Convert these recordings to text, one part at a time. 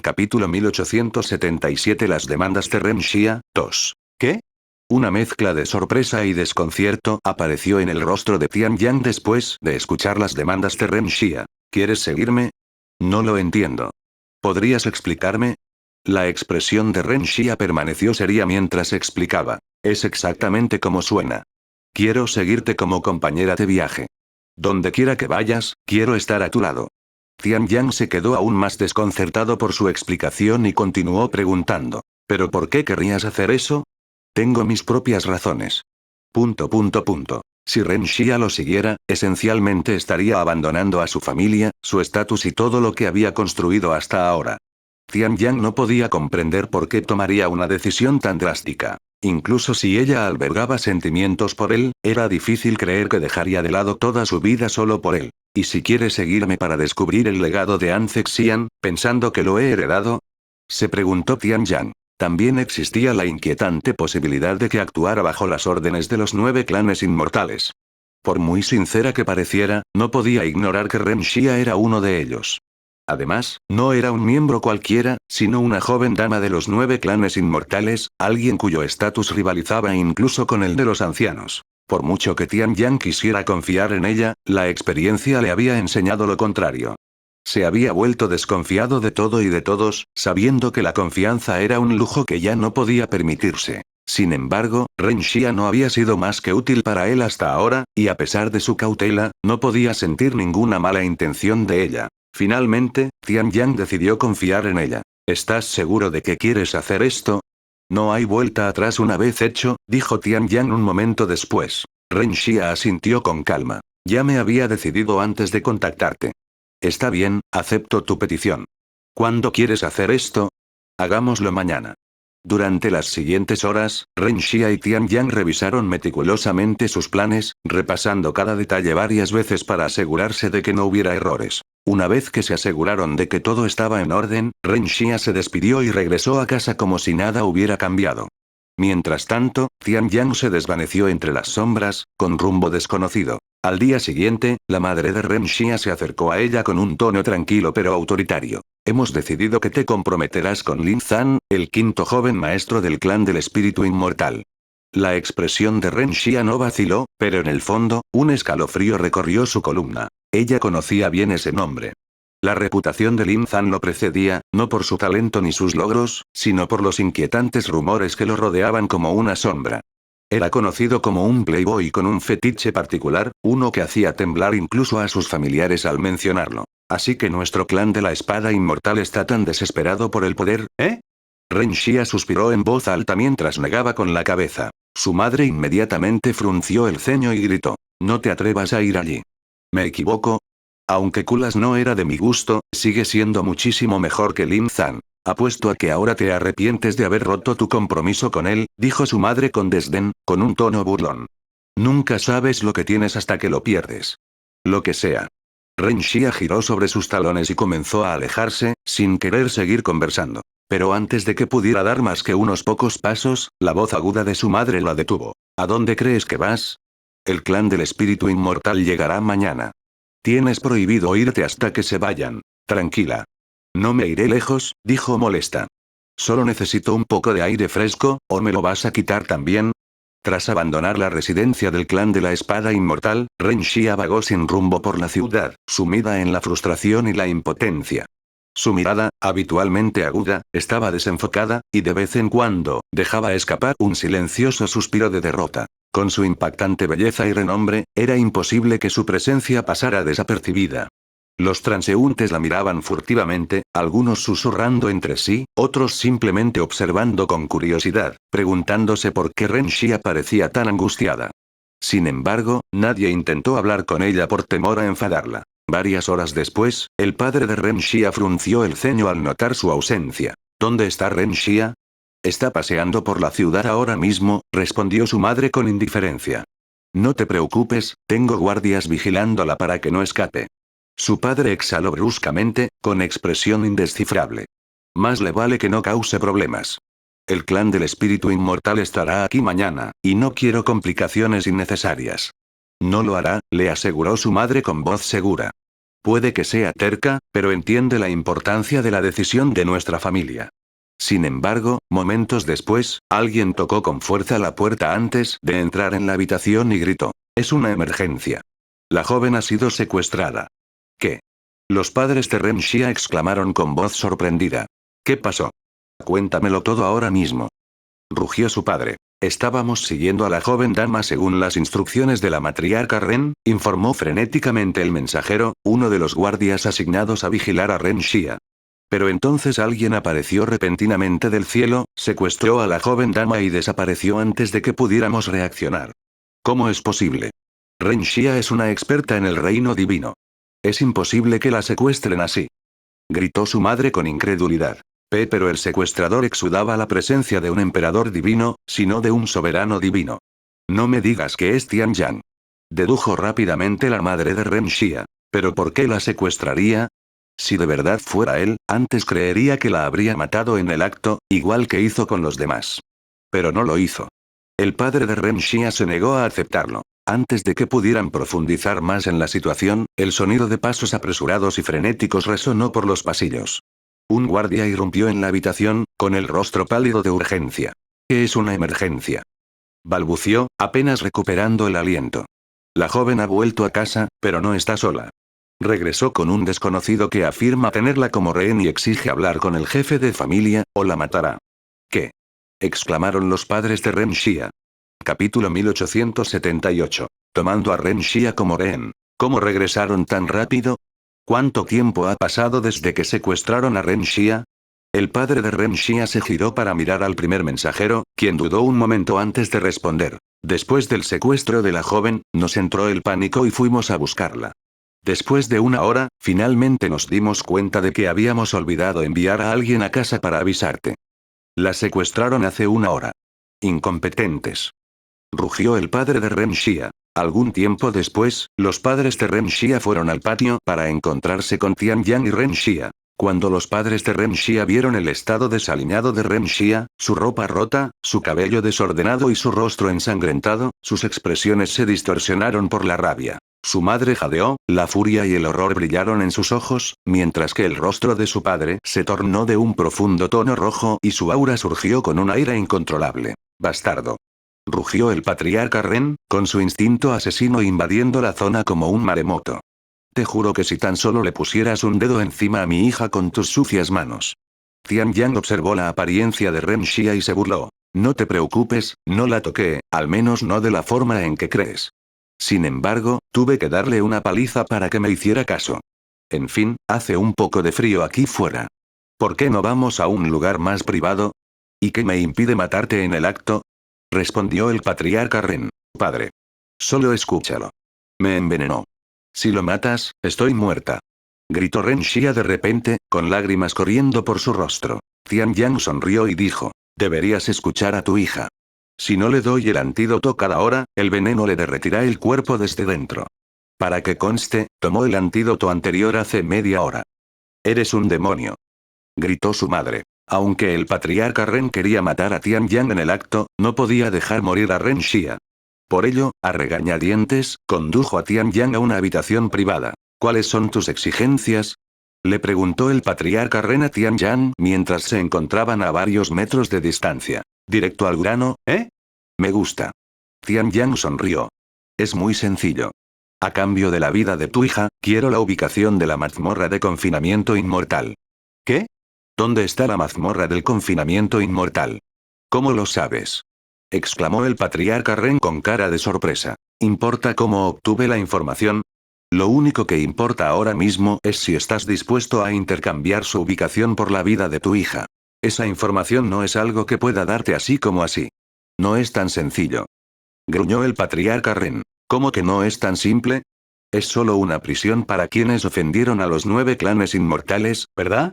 Capítulo 1877. Las demandas de Ren Xia, 2. ¿Qué? Una mezcla de sorpresa y desconcierto apareció en el rostro de Tian Yang después de escuchar las demandas de Ren Xia. ¿Quieres seguirme? No lo entiendo. ¿Podrías explicarme? La expresión de Ren Xia permaneció seria mientras explicaba. Es exactamente como suena. Quiero seguirte como compañera de viaje. Donde quiera que vayas, quiero estar a tu lado. Tian Yang se quedó aún más desconcertado por su explicación y continuó preguntando. ¿Pero por qué querrías hacer eso? Tengo mis propias razones. Si Ren Xia lo siguiera, esencialmente estaría abandonando a su familia, su estatus y todo lo que había construido hasta ahora. Tian Yang no podía comprender por qué tomaría una decisión tan drástica. Incluso si ella albergaba sentimientos por él, era difícil creer que dejaría de lado toda su vida solo por él. ¿Y si quiere seguirme para descubrir el legado de An Zexian, pensando que lo he heredado? Se preguntó Tian Yang. También existía la inquietante posibilidad de que actuara bajo las órdenes de los 9 clanes inmortales. Por muy sincera que pareciera, no podía ignorar que Ren Xia era uno de ellos. Además, no era un miembro cualquiera, sino una joven dama de los 9 clanes inmortales, alguien cuyo estatus rivalizaba incluso con el de los ancianos. Por mucho que Tian Yang quisiera confiar en ella, la experiencia le había enseñado lo contrario. Se había vuelto desconfiado de todo y de todos, sabiendo que la confianza era un lujo que ya no podía permitirse. Sin embargo, Ren Xia no había sido más que útil para él hasta ahora, y a pesar de su cautela, no podía sentir ninguna mala intención de ella. Finalmente, Tian Yang decidió confiar en ella. ¿Estás seguro de que quieres hacer esto? No hay vuelta atrás una vez hecho, dijo Tian Yang un momento después. Ren Xia asintió con calma. Ya me había decidido antes de contactarte. Está bien, acepto tu petición. ¿Cuándo quieres hacer esto? Hagámoslo mañana. Durante las siguientes horas, Ren Xia y Tian Yang revisaron meticulosamente sus planes, repasando cada detalle varias veces para asegurarse de que no hubiera errores. Una vez que se aseguraron de que todo estaba en orden, Ren Xia se despidió y regresó a casa como si nada hubiera cambiado. Mientras tanto, Tian Yang se desvaneció entre las sombras, con rumbo desconocido. Al día siguiente, la madre de Ren Xia se acercó a ella con un tono tranquilo pero autoritario. Hemos decidido que te comprometerás con Lin Zan, el 5.º joven maestro del clan del espíritu inmortal. La expresión de Ren Xia no vaciló, pero en el fondo, un escalofrío recorrió su columna. Ella conocía bien ese nombre. La reputación de Lin Zan lo precedía, no por su talento ni sus logros, sino por los inquietantes rumores que lo rodeaban como una sombra. Era conocido como un playboy con un fetiche particular, uno que hacía temblar incluso a sus familiares al mencionarlo. Así que nuestro clan de la espada inmortal está tan desesperado por el poder, ¿eh? Ren Xia suspiró en voz alta mientras negaba con la cabeza. Su madre inmediatamente frunció el ceño y gritó. No te atrevas a ir allí. ¿Me equivoco? Aunque Kulas no era de mi gusto, sigue siendo muchísimo mejor que Lin Zan. Apuesto a que ahora te arrepientes de haber roto tu compromiso con él, dijo su madre con desdén, con un tono burlón. Nunca sabes lo que tienes hasta que lo pierdes. Lo que sea. Ren Xia giró sobre sus talones y comenzó a alejarse, sin querer seguir conversando. Pero antes de que pudiera dar más que unos pocos pasos, la voz aguda de su madre la detuvo. ¿A dónde crees que vas? El clan del espíritu inmortal llegará mañana. Tienes prohibido irte hasta que se vayan. Tranquila. No me iré lejos, dijo molesta. Solo necesito un poco de aire fresco, ¿o me lo vas a quitar también? Tras abandonar la residencia del clan de la espada inmortal, Ren Xia vagó sin rumbo por la ciudad, sumida en la frustración y la impotencia. Su mirada, habitualmente aguda, estaba desenfocada, y de vez en cuando, dejaba escapar un silencioso suspiro de derrota. Con su impactante belleza y renombre, era imposible que su presencia pasara desapercibida. Los transeúntes la miraban furtivamente, algunos susurrando entre sí, otros simplemente observando con curiosidad, preguntándose por qué Ren Xia parecía tan angustiada. Sin embargo, nadie intentó hablar con ella por temor a enfadarla. Varias horas después, el padre de Ren Xia frunció el ceño al notar su ausencia. ¿Dónde está Ren Xia? Está paseando por la ciudad ahora mismo, respondió su madre con indiferencia. No te preocupes, tengo guardias vigilándola para que no escape. Su padre exhaló bruscamente, con expresión indescifrable. Más le vale que no cause problemas. El clan del espíritu inmortal estará aquí mañana, y no quiero complicaciones innecesarias. No lo hará, le aseguró su madre con voz segura. Puede que sea terca, pero entiende la importancia de la decisión de nuestra familia. Sin embargo, momentos después, alguien tocó con fuerza la puerta antes de entrar en la habitación y gritó: «Es una emergencia. La joven ha sido secuestrada». «¿Qué?». Los padres de Ren Xia exclamaron con voz sorprendida. «¿Qué pasó? Cuéntamelo todo ahora mismo», rugió su padre. «Estábamos siguiendo a la joven dama según las instrucciones de la matriarca Ren», informó frenéticamente el mensajero, uno de los guardias asignados a vigilar a Ren Xia. Pero entonces alguien apareció repentinamente del cielo, secuestró a la joven dama y desapareció antes de que pudiéramos reaccionar. ¿Cómo es posible? Ren Xia es una experta en el reino divino. Es imposible que la secuestren así», gritó su madre con incredulidad. Pero el secuestrador exudaba la presencia de un emperador divino, sino de un soberano divino. «No me digas que es Tian Yang», dedujo rápidamente la madre de Ren Xia. «¿Pero por qué la secuestraría? Si de verdad fuera él, antes creería que la habría matado en el acto, igual que hizo con los demás. Pero no lo hizo». El padre de Ren Xia se negó a aceptarlo. Antes de que pudieran profundizar más en la situación, el sonido de pasos apresurados y frenéticos resonó por los pasillos. Un guardia irrumpió en la habitación, con el rostro pálido de urgencia. «¿Qué es una emergencia?», balbució, apenas recuperando el aliento. «La joven ha vuelto a casa, pero no está sola. Regresó con un desconocido que afirma tenerla como rehén y exige hablar con el jefe de familia, o la matará». «¿Qué?», exclamaron los padres de Ren Xia. Capítulo 1878. Tomando a Ren Xia como rehén. ¿Cómo regresaron tan rápido? ¿Cuánto tiempo ha pasado desde que secuestraron a Ren Xia? El padre de Ren Xia se giró para mirar al primer mensajero, quien dudó un momento antes de responder. «Después del secuestro de la joven, nos entró el pánico y fuimos a buscarla. Después de una hora, finalmente nos dimos cuenta de que habíamos olvidado enviar a alguien a casa para avisarte. La secuestraron hace una hora. Incompetentes», rugió el padre de Ren Xia. Algún tiempo después, los padres de Ren Xia fueron al patio para encontrarse con Tian Yang y Ren Xia. Cuando los padres de Ren Xia vieron el estado desaliñado de Ren Xia, su ropa rota, su cabello desordenado y su rostro ensangrentado, sus expresiones se distorsionaron por la rabia. Su madre jadeó, la furia y el horror brillaron en sus ojos, mientras que el rostro de su padre se tornó de un profundo tono rojo y su aura surgió con una ira incontrolable. «Bastardo», rugió el patriarca Ren, con su instinto asesino invadiendo la zona como un maremoto. «Te juro que si tan solo le pusieras un dedo encima a mi hija con tus sucias manos». Tian Yang observó la apariencia de Ren Xia y se burló. «No te preocupes, no la toqué, al menos no de la forma en que crees. Sin embargo, tuve que darle una paliza para que me hiciera caso. En fin, hace un poco de frío aquí fuera. ¿Por qué no vamos a un lugar más privado? ¿Y qué me impide matarte en el acto?», respondió el patriarca Ren. «Padre. Solo escúchalo. Me envenenó. Si lo matas, estoy muerta», gritó Ren Xia de repente, con lágrimas corriendo por su rostro. Tian Yang sonrió y dijo: «Deberías escuchar a tu hija. Si no le doy el antídoto cada hora, el veneno le derretirá el cuerpo desde dentro. Para que conste, tomó el antídoto anterior hace media hora». «Eres un demonio», gritó su madre. Aunque el patriarca Ren quería matar a Tian Yang en el acto, no podía dejar morir a Ren Xia. Por ello, a regañadientes, condujo a Tian Yang a una habitación privada. «¿Cuáles son tus exigencias?», le preguntó el patriarca Ren a Tian Yang mientras se encontraban a varios metros de distancia. «Directo al grano, ¿eh? Me gusta». Tian Yang sonrió. «Es muy sencillo. A cambio de la vida de tu hija, quiero la ubicación de la mazmorra de confinamiento inmortal». «¿Qué? ¿Dónde está la mazmorra del confinamiento inmortal? ¿Cómo lo sabes?», exclamó el patriarca Ren con cara de sorpresa. «¿Importa cómo obtuve la información? Lo único que importa ahora mismo es si estás dispuesto a intercambiar su ubicación por la vida de tu hija. Esa información no es algo que pueda darte así como así. No es tan sencillo», gruñó el patriarca Ren. «¿Cómo que no es tan simple? Es solo una prisión para quienes ofendieron a los 9 clanes inmortales, ¿verdad?».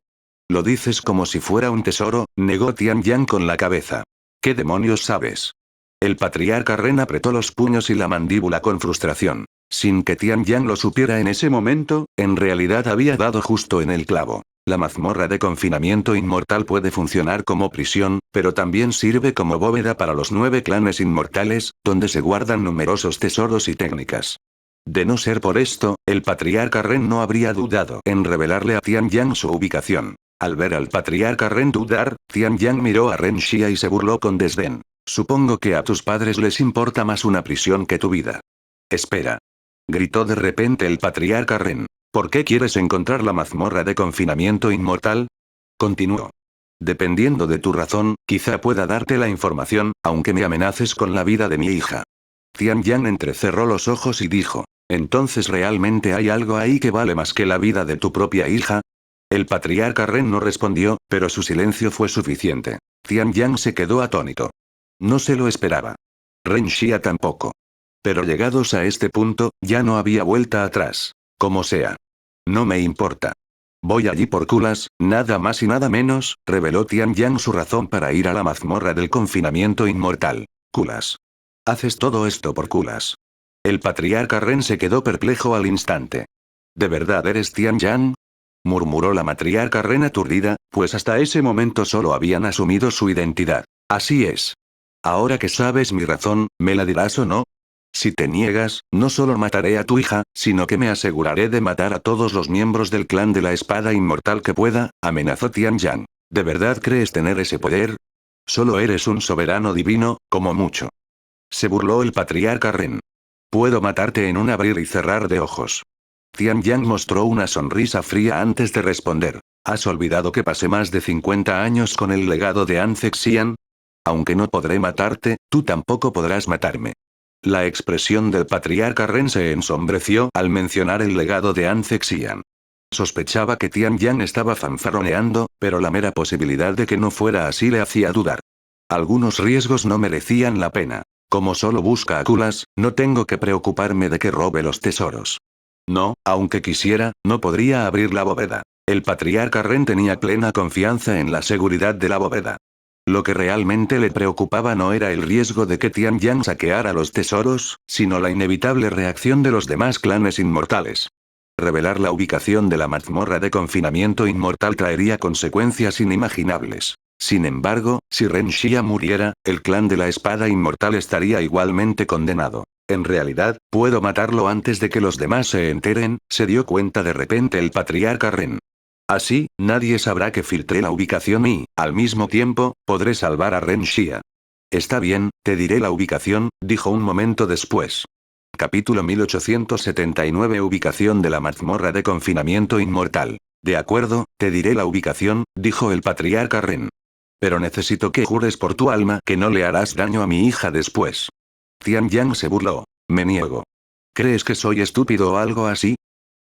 «Lo dices como si fuera un tesoro», negó Tian Yang con la cabeza. «¿Qué demonios sabes?». El patriarca Ren apretó los puños y la mandíbula con frustración. Sin que Tian Yang lo supiera en ese momento, en realidad había dado justo en el clavo. La mazmorra de confinamiento inmortal puede funcionar como prisión, pero también sirve como bóveda para los 9 clanes inmortales, donde se guardan numerosos tesoros y técnicas. De no ser por esto, el patriarca Ren no habría dudado en revelarle a Tian Yang su ubicación. Al ver al patriarca Ren dudar, Tian Yang miró a Ren Xia y se burló con desdén. Supongo que a tus padres les importa más una prisión que tu vida. Espera. Gritó de repente el patriarca Ren. ¿Por qué quieres encontrar la mazmorra de confinamiento inmortal? Continuó. Dependiendo de tu razón, quizá pueda darte la información, aunque me amenaces con la vida de mi hija. Tian Yang entrecerró los ojos y dijo. ¿Entonces realmente hay algo ahí que vale más que la vida de tu propia hija? El patriarca Ren no respondió, pero su silencio fue suficiente. Tian Yang se quedó atónito. No se lo esperaba. Ren Xia tampoco. Pero llegados a este punto, ya no había vuelta atrás. Como sea. No me importa. Voy allí por Kulas, nada más y nada menos, reveló Tian Yang su razón para ir a la mazmorra del confinamiento inmortal. Kulas. Haces todo esto por Kulas. El patriarca Ren se quedó perplejo al instante. ¿De verdad eres Tian Yang? Murmuró la matriarca Ren aturdida, pues hasta ese momento solo habían asumido su identidad. Así es. Ahora que sabes mi razón, ¿me la dirás o no? Si te niegas, no solo mataré a tu hija, sino que me aseguraré de matar a todos los miembros del clan de la espada inmortal que pueda, amenazó Tian Yang. ¿De verdad crees tener ese poder? Solo eres un soberano divino, como mucho. Se burló el patriarca Ren. Puedo matarte en un abrir y cerrar de ojos. Tian Yang mostró una sonrisa fría antes de responder. ¿Has olvidado que pasé más de 50 años con el legado de Anze Xian? Aunque no podré matarte, tú tampoco podrás matarme. La expresión del patriarca Ren se ensombreció al mencionar el legado de Anze Xian. Sospechaba que Tian Yang estaba fanfarroneando, pero la mera posibilidad de que no fuera así le hacía dudar. Algunos riesgos no merecían la pena. Como solo busca a Kulas, no tengo que preocuparme de que robe los tesoros. No, aunque quisiera, no podría abrir la bóveda. El patriarca Ren tenía plena confianza en la seguridad de la bóveda. Lo que realmente le preocupaba no era el riesgo de que Tian Yang saqueara los tesoros, sino la inevitable reacción de los demás clanes inmortales. Revelar la ubicación de la mazmorra de confinamiento inmortal traería consecuencias inimaginables. Sin embargo, si Ren Xia muriera, el clan de la espada inmortal estaría igualmente condenado. En realidad, puedo matarlo antes de que los demás se enteren, se dio cuenta de repente el patriarca Ren. Así, nadie sabrá que filtré la ubicación y, al mismo tiempo, podré salvar a Ren Xia. Está bien, te diré la ubicación, dijo un momento después. Capítulo 1879 Ubicación de la mazmorra de confinamiento inmortal. De acuerdo, te diré la ubicación, dijo el patriarca Ren. Pero necesito que jures por tu alma que no le harás daño a mi hija después. Tian Yang se burló. Me niego. ¿Crees que soy estúpido o algo así?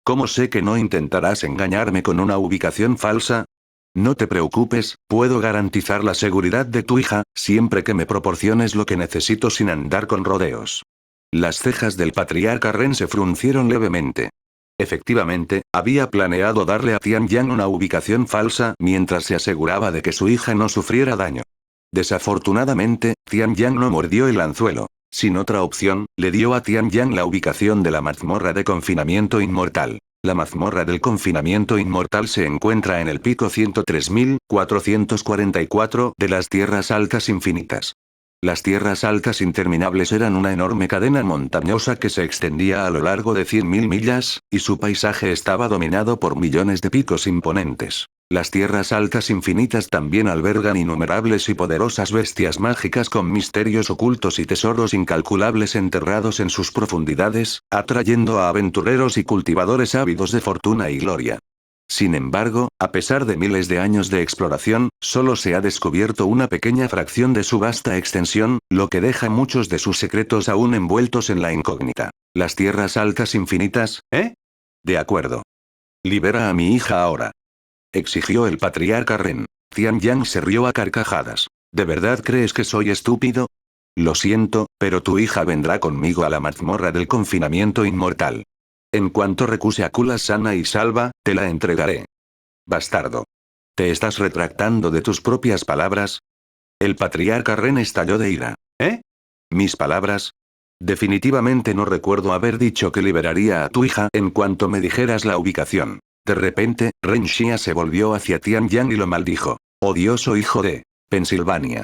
¿Cómo sé que no intentarás engañarme con una ubicación falsa? No te preocupes, puedo garantizar la seguridad de tu hija, siempre que me proporciones lo que necesito sin andar con rodeos. Las cejas del patriarca Ren se fruncieron levemente. Efectivamente, había planeado darle a Tian Yang una ubicación falsa mientras se aseguraba de que su hija no sufriera daño. Desafortunadamente, Tian Yang no mordió el anzuelo. Sin otra opción, le dio a Tian Yang la ubicación de la mazmorra de confinamiento inmortal. La mazmorra del confinamiento inmortal se encuentra en el pico 103.444 de las tierras altas infinitas. Las tierras altas interminables eran una enorme cadena montañosa que se extendía a lo largo de 100.000 millas, y su paisaje estaba dominado por millones de picos imponentes. Las tierras altas infinitas también albergan innumerables y poderosas bestias mágicas con misterios ocultos y tesoros incalculables enterrados en sus profundidades, atrayendo a aventureros y cultivadores ávidos de fortuna y gloria. Sin embargo, a pesar de miles de años de exploración, solo se ha descubierto una pequeña fracción de su vasta extensión, lo que deja muchos de sus secretos aún envueltos en la incógnita. ¿Las tierras altas infinitas, eh? De acuerdo. Libera a mi hija ahora. Exigió el patriarca Ren. Tian Yang se rió a carcajadas. ¿De verdad crees que soy estúpido? Lo siento, pero tu hija vendrá conmigo a la mazmorra del confinamiento inmortal. En cuanto recuse a Kulas sana y salva, te la entregaré. Bastardo. ¿Te estás retractando de tus propias palabras? El patriarca Ren estalló de ira. ¿Eh? ¿Mis palabras? Definitivamente no recuerdo haber dicho que liberaría a tu hija en cuanto me dijeras la ubicación. De repente, Ren Xia se volvió hacia Tian Yang y lo maldijo. Odioso hijo de Pensilvania.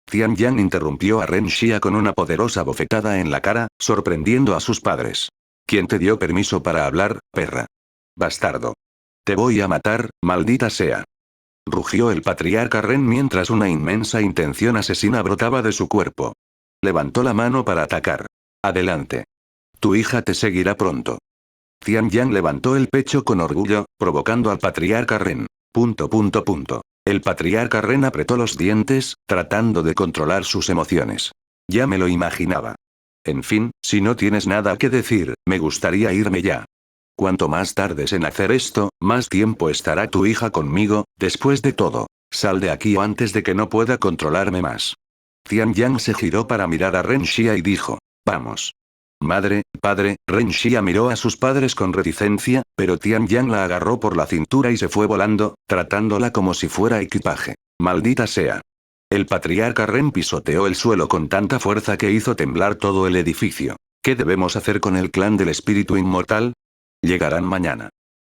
Tian Yang interrumpió a Ren Xia con una poderosa bofetada en la cara, sorprendiendo a sus padres. ¿Quién te dio permiso para hablar, perra? Bastardo. Te voy a matar, maldita sea. Rugió el patriarca Ren mientras una inmensa intención asesina brotaba de su cuerpo. Levantó la mano para atacar. Adelante. Tu hija te seguirá pronto. Tian Yang levantó el pecho con orgullo, provocando al patriarca Ren. El patriarca Ren apretó los dientes, tratando de controlar sus emociones. Ya me lo imaginaba. En fin, si no tienes nada que decir, me gustaría irme ya. Cuanto más tardes en hacer esto, más tiempo estará tu hija conmigo. Después de todo, sal de aquí antes de que no pueda controlarme más. Tian Yang se giró para mirar a Ren Xia y dijo, vamos. Madre, padre, Ren Xia miró a sus padres con reticencia, pero Tian Yang la agarró por la cintura y se fue volando, tratándola como si fuera equipaje. Maldita sea. El patriarca Ren pisoteó el suelo con tanta fuerza que hizo temblar todo el edificio. ¿Qué debemos hacer con el clan del espíritu inmortal? ¿Llegarán mañana?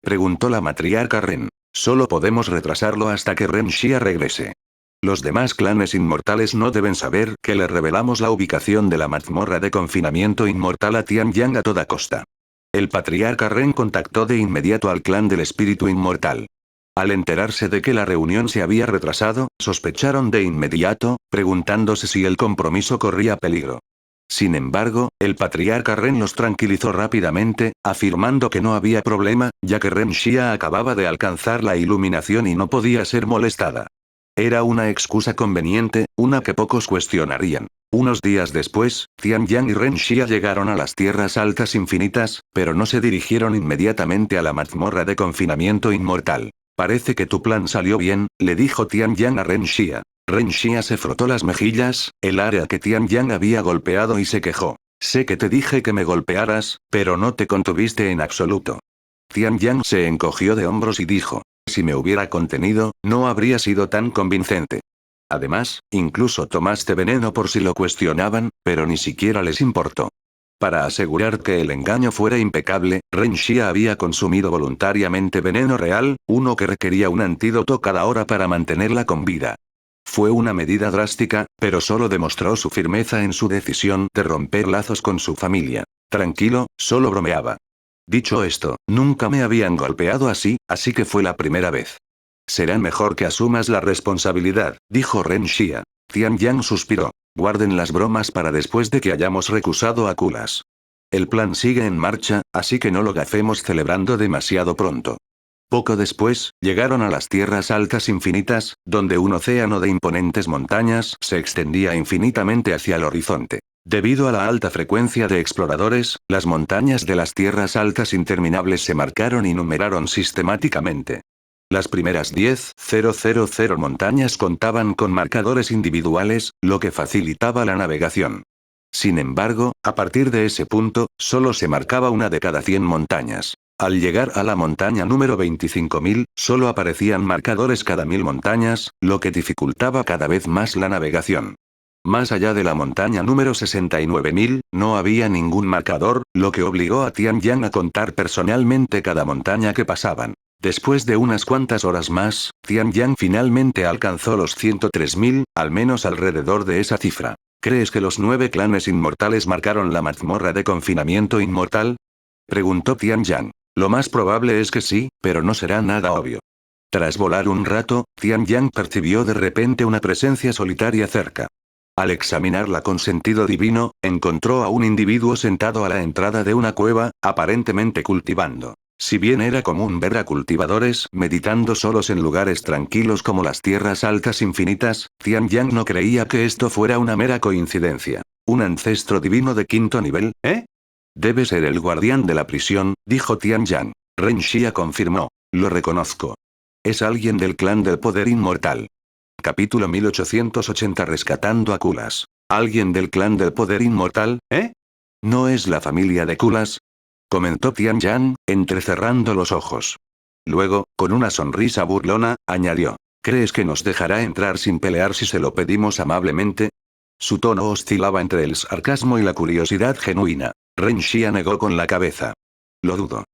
Preguntó la matriarca Ren. Solo podemos retrasarlo hasta que Ren Xia regrese. Los demás clanes inmortales no deben saber que le revelamos la ubicación de la mazmorra de confinamiento inmortal a Tian Yang a toda costa. El patriarca Ren contactó de inmediato al clan del espíritu inmortal. Al enterarse de que la reunión se había retrasado, sospecharon de inmediato, preguntándose si el compromiso corría peligro. Sin embargo, el patriarca Ren los tranquilizó rápidamente, afirmando que no había problema, ya que Ren Xia acababa de alcanzar la iluminación y no podía ser molestada. Era una excusa conveniente, una que pocos cuestionarían. Unos días después, Tian Yang y Ren Xia llegaron a las tierras altas infinitas, pero no se dirigieron inmediatamente a la mazmorra de confinamiento inmortal. Parece que tu plan salió bien, le dijo Tian Yang a Ren Xia. Ren Xia se frotó las mejillas, el área que Tian Yang había golpeado y se quejó. Sé que te dije que me golpearas, pero no te contuviste en absoluto. Tian Yang se encogió de hombros y dijo. Si me hubiera contenido, no habría sido tan convincente. Además, incluso tomaste veneno por si lo cuestionaban, pero ni siquiera les importó. Para asegurar que el engaño fuera impecable, Ren Xia había consumido voluntariamente veneno real, uno que requería un antídoto cada hora para mantenerla con vida. Fue una medida drástica, pero solo demostró su firmeza en su decisión de romper lazos con su familia. Tranquilo, solo bromeaba. Dicho esto, nunca me habían golpeado así que fue la primera vez. Será mejor que asumas la responsabilidad, dijo Ren Xia. Tian Yang suspiró. Guarden las bromas para después de que hayamos recusado a Kulas. El plan sigue en marcha, así que no lo gafemos celebrando demasiado pronto. Poco después, llegaron a las tierras altas infinitas, donde un océano de imponentes montañas se extendía infinitamente hacia el horizonte. Debido a la alta frecuencia de exploradores, las montañas de las tierras altas interminables se marcaron y numeraron sistemáticamente. Las primeras 10.000 montañas contaban con marcadores individuales, lo que facilitaba la navegación. Sin embargo, a partir de ese punto, solo se marcaba una de cada 100 montañas. Al llegar a la montaña número 25.000, solo aparecían marcadores cada 1000 montañas, lo que dificultaba cada vez más la navegación. Más allá de la montaña número 69.000, no había ningún marcador, lo que obligó a Tian Yang a contar personalmente cada montaña que pasaban. Después de unas cuantas horas más, Tian Yang finalmente alcanzó los 103.000, al menos alrededor de esa cifra. ¿Crees que los 9 clanes inmortales marcaron la mazmorra de confinamiento inmortal? Preguntó Tian Yang. Lo más probable es que sí, pero no será nada obvio. Tras volar un rato, Tian Yang percibió de repente una presencia solitaria cerca. Al examinarla con sentido divino, encontró a un individuo sentado a la entrada de una cueva, aparentemente cultivando. Si bien era común ver a cultivadores meditando solos en lugares tranquilos como las tierras altas infinitas, Tian Yang no creía que esto fuera una mera coincidencia. ¿Un ancestro divino de 5º nivel, eh? Debe ser el guardián de la prisión, dijo Tian Yang. Ren Xia confirmó. Lo reconozco. Es alguien del clan del poder inmortal. Capítulo 1880 Rescatando a Kulas. ¿Alguien del clan del poder inmortal, eh? ¿No es la familia de Kulas? Comentó Tian Yang, entrecerrando los ojos. Luego, con una sonrisa burlona, añadió. ¿Crees que nos dejará entrar sin pelear si se lo pedimos amablemente? Su tono oscilaba entre el sarcasmo y la curiosidad genuina. Ren Xia negó con la cabeza. Lo dudo.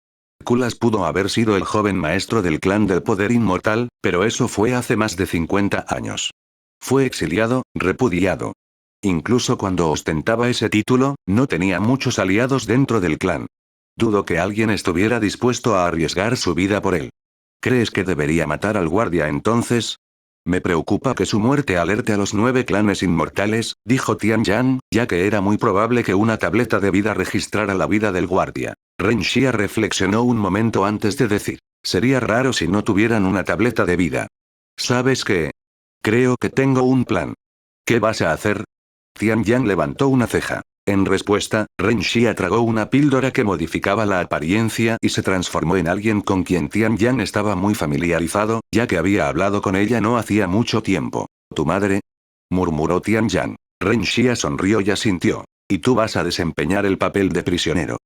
Kulas pudo haber sido el joven maestro del clan del poder inmortal, pero eso fue hace más de 50 años. Fue exiliado, repudiado. Incluso cuando ostentaba ese título, no tenía muchos aliados dentro del clan. Dudo que alguien estuviera dispuesto a arriesgar su vida por él. ¿Crees que debería matar al guardia entonces? Me preocupa que su muerte alerte a los 9 clanes inmortales, dijo Tian Yan, ya que era muy probable que una tableta de vida registrara la vida del guardia. Ren Xia reflexionó un momento antes de decir. Sería raro si no tuvieran una tableta de vida. ¿Sabes qué? Creo que tengo un plan. ¿Qué vas a hacer? Tian Yan levantó una ceja. En respuesta, Ren Xia tragó una píldora que modificaba la apariencia y se transformó en alguien con quien Tian Yan estaba muy familiarizado, ya que había hablado con ella no hacía mucho tiempo. ¿Tu madre? Murmuró Tian Yan. Ren Xia sonrió y asintió. Y tú vas a desempeñar el papel de prisionero.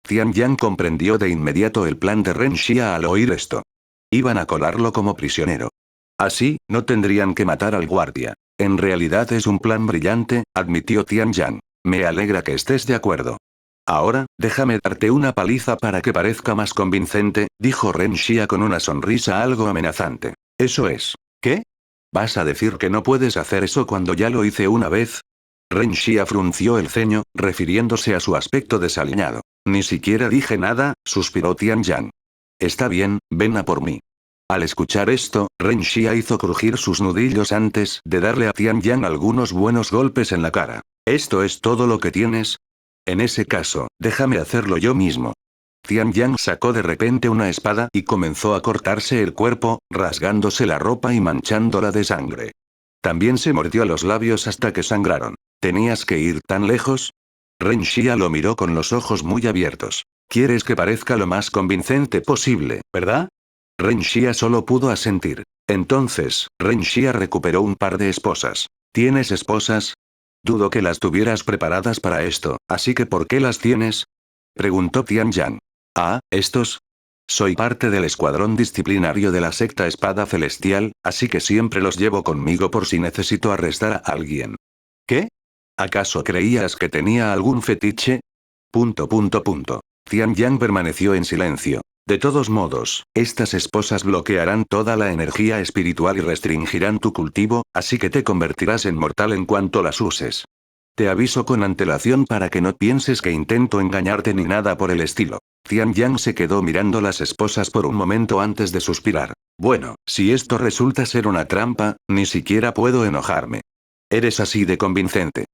Tian Yan comprendió de inmediato el plan de Ren Xia al oír esto. Iban a colarlo como prisionero. Así, no tendrían que matar al guardia. En realidad es un plan brillante, admitió Tian Yan. Me alegra que estés de acuerdo. Ahora, déjame darte una paliza para que parezca más convincente, dijo Ren Xia con una sonrisa algo amenazante. Eso es. ¿Qué? ¿Vas a decir que no puedes hacer eso cuando ya lo hice una vez? Ren Xia frunció el ceño, refiriéndose a su aspecto desaliñado. Ni siquiera dije nada, suspiró Tian Yan. Está bien, ven a por mí. Al escuchar esto, Ren Xia hizo crujir sus nudillos antes de darle a Tian Yan algunos buenos golpes en la cara. ¿Esto es todo lo que tienes? En ese caso, déjame hacerlo yo mismo. Tian Yan sacó de repente una espada y comenzó a cortarse el cuerpo, rasgándose la ropa y manchándola de sangre. También se mordió los labios hasta que sangraron. ¿Tenías que ir tan lejos? Ren Xia lo miró con los ojos muy abiertos. Quieres que parezca lo más convincente posible, ¿verdad? Ren Xia solo pudo asentir. Entonces, Ren Xia recuperó un par de esposas. ¿Tienes esposas? Dudo que las tuvieras preparadas para esto, así que ¿por qué las tienes? Preguntó Tian Yan. Ah, ¿estos? Soy parte del escuadrón disciplinario de la secta Espada Celestial, así que siempre los llevo conmigo por si necesito arrestar a alguien. ¿Qué? ¿Acaso creías que tenía algún fetiche? Punto. Tian Yan permaneció en silencio. De todos modos, estas esposas bloquearán toda la energía espiritual y restringirán tu cultivo, así que te convertirás en mortal en cuanto las uses. Te aviso con antelación para que no pienses que intento engañarte ni nada por el estilo. Tian Yan se quedó mirando las esposas por un momento antes de suspirar. Bueno, si esto resulta ser una trampa, ni siquiera puedo enojarme. Eres así de convincente.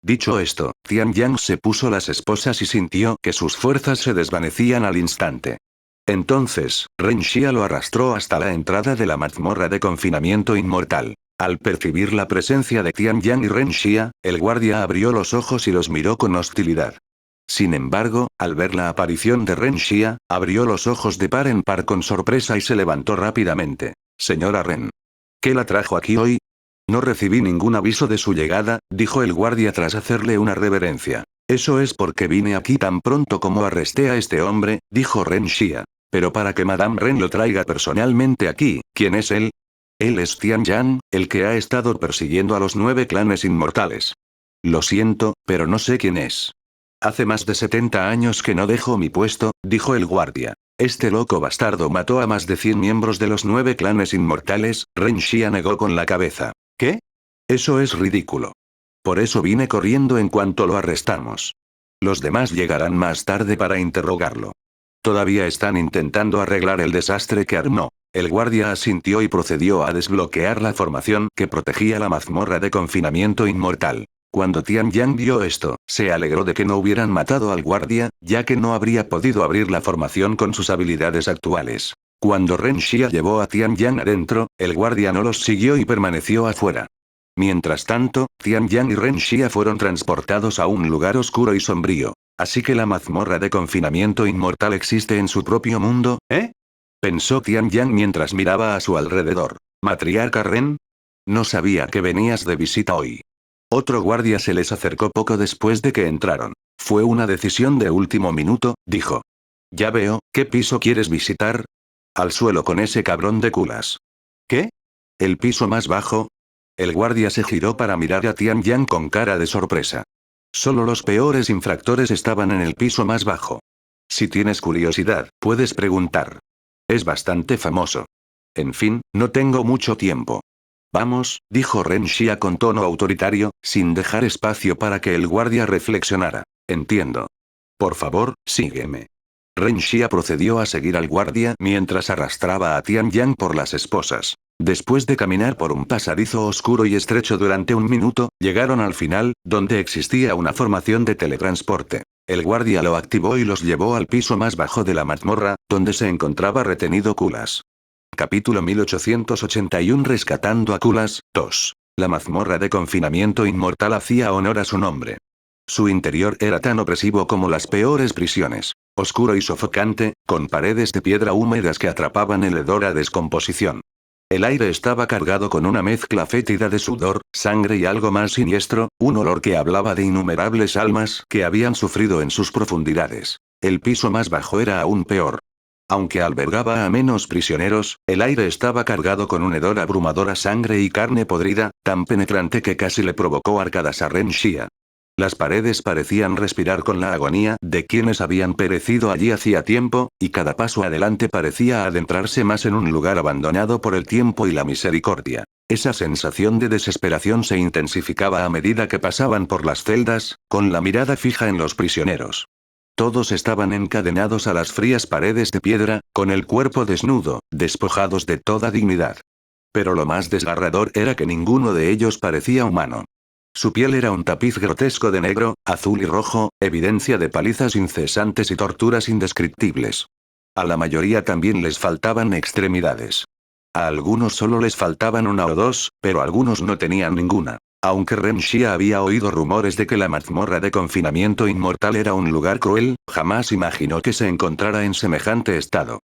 Dicho esto, Tian Yan se puso las esposas y sintió que sus fuerzas se desvanecían al instante. Entonces, Ren Xia lo arrastró hasta la entrada de la mazmorra de confinamiento inmortal. Al percibir la presencia de Tian Yan y Ren Xia, el guardia abrió los ojos y los miró con hostilidad. Sin embargo, al ver la aparición de Ren Xia, abrió los ojos de par en par con sorpresa y se levantó rápidamente. Señora Ren. ¿Qué la trajo aquí hoy? No recibí ningún aviso de su llegada, dijo el guardia tras hacerle una reverencia. Eso es porque vine aquí tan pronto como arresté a este hombre, dijo Ren Xia. Pero para que Madame Ren lo traiga personalmente aquí, ¿quién es él? Él es Tian Yan, el que ha estado persiguiendo a los 9 clanes inmortales. Lo siento, pero no sé quién es. Hace más de 70 años que no dejo mi puesto, dijo el guardia. Este loco bastardo mató a más de 100 miembros de los 9 clanes inmortales, Ren Xia negó con la cabeza. ¿Qué? Eso es ridículo. Por eso vine corriendo en cuanto lo arrestamos. Los demás llegarán más tarde para interrogarlo. Todavía están intentando arreglar el desastre que armó. El guardia asintió y procedió a desbloquear la formación que protegía la mazmorra de confinamiento inmortal. Cuando Tian Yan vio esto, se alegró de que no hubieran matado al guardia, ya que no habría podido abrir la formación con sus habilidades actuales. Cuando Ren Xia llevó a Tian Yan adentro, el guardia no los siguió y permaneció afuera. Mientras tanto, Tian Yan y Ren Xia fueron transportados a un lugar oscuro y sombrío. Así que la mazmorra de confinamiento inmortal existe en su propio mundo, ¿eh? Pensó Tian Yan mientras miraba a su alrededor. ¿Matriarca Ren? No sabía que venías de visita hoy. Otro guardia se les acercó poco después de que entraron. Fue una decisión de último minuto, dijo. Ya veo, ¿qué piso quieres visitar? Al suelo con ese cabrón de culas. ¿Qué? ¿El piso más bajo? El guardia se giró para mirar a Tian Yan con cara de sorpresa. Solo los peores infractores estaban en el piso más bajo. Si tienes curiosidad, puedes preguntar. Es bastante famoso. En fin, no tengo mucho tiempo. Vamos, dijo Ren Xia con tono autoritario, sin dejar espacio para que el guardia reflexionara. Entiendo. Por favor, sígueme. Ren Xia procedió a seguir al guardia mientras arrastraba a Tian Yang por las esposas. Después de caminar por un pasadizo oscuro y estrecho durante un minuto, llegaron al final, donde existía una formación de teletransporte. El guardia lo activó y los llevó al piso más bajo de la mazmorra, donde se encontraba retenido Kulas. Capítulo 1881 Rescatando a Kulas, 2. La mazmorra de confinamiento inmortal hacía honor a su nombre. Su interior era tan opresivo como las peores prisiones. Oscuro y sofocante, con paredes de piedra húmedas que atrapaban el hedor a descomposición. El aire estaba cargado con una mezcla fétida de sudor, sangre y algo más siniestro, un olor que hablaba de innumerables almas que habían sufrido en sus profundidades. El piso más bajo era aún peor. Aunque albergaba a menos prisioneros, el aire estaba cargado con un hedor abrumador a sangre y carne podrida, tan penetrante que casi le provocó arcadas a Ren Xia. Las paredes parecían respirar con la agonía de quienes habían perecido allí hacía tiempo, y cada paso adelante parecía adentrarse más en un lugar abandonado por el tiempo y la misericordia. Esa sensación de desesperación se intensificaba a medida que pasaban por las celdas, con la mirada fija en los prisioneros. Todos estaban encadenados a las frías paredes de piedra, con el cuerpo desnudo, despojados de toda dignidad. Pero lo más desgarrador era que ninguno de ellos parecía humano. Su piel era un tapiz grotesco de negro, azul y rojo, evidencia de palizas incesantes y torturas indescriptibles. A la mayoría también les faltaban extremidades. A algunos solo les faltaban una o dos, pero algunos no tenían ninguna. Aunque Ren Xia había oído rumores de que la mazmorra de confinamiento inmortal era un lugar cruel, jamás imaginó que se encontrara en semejante estado.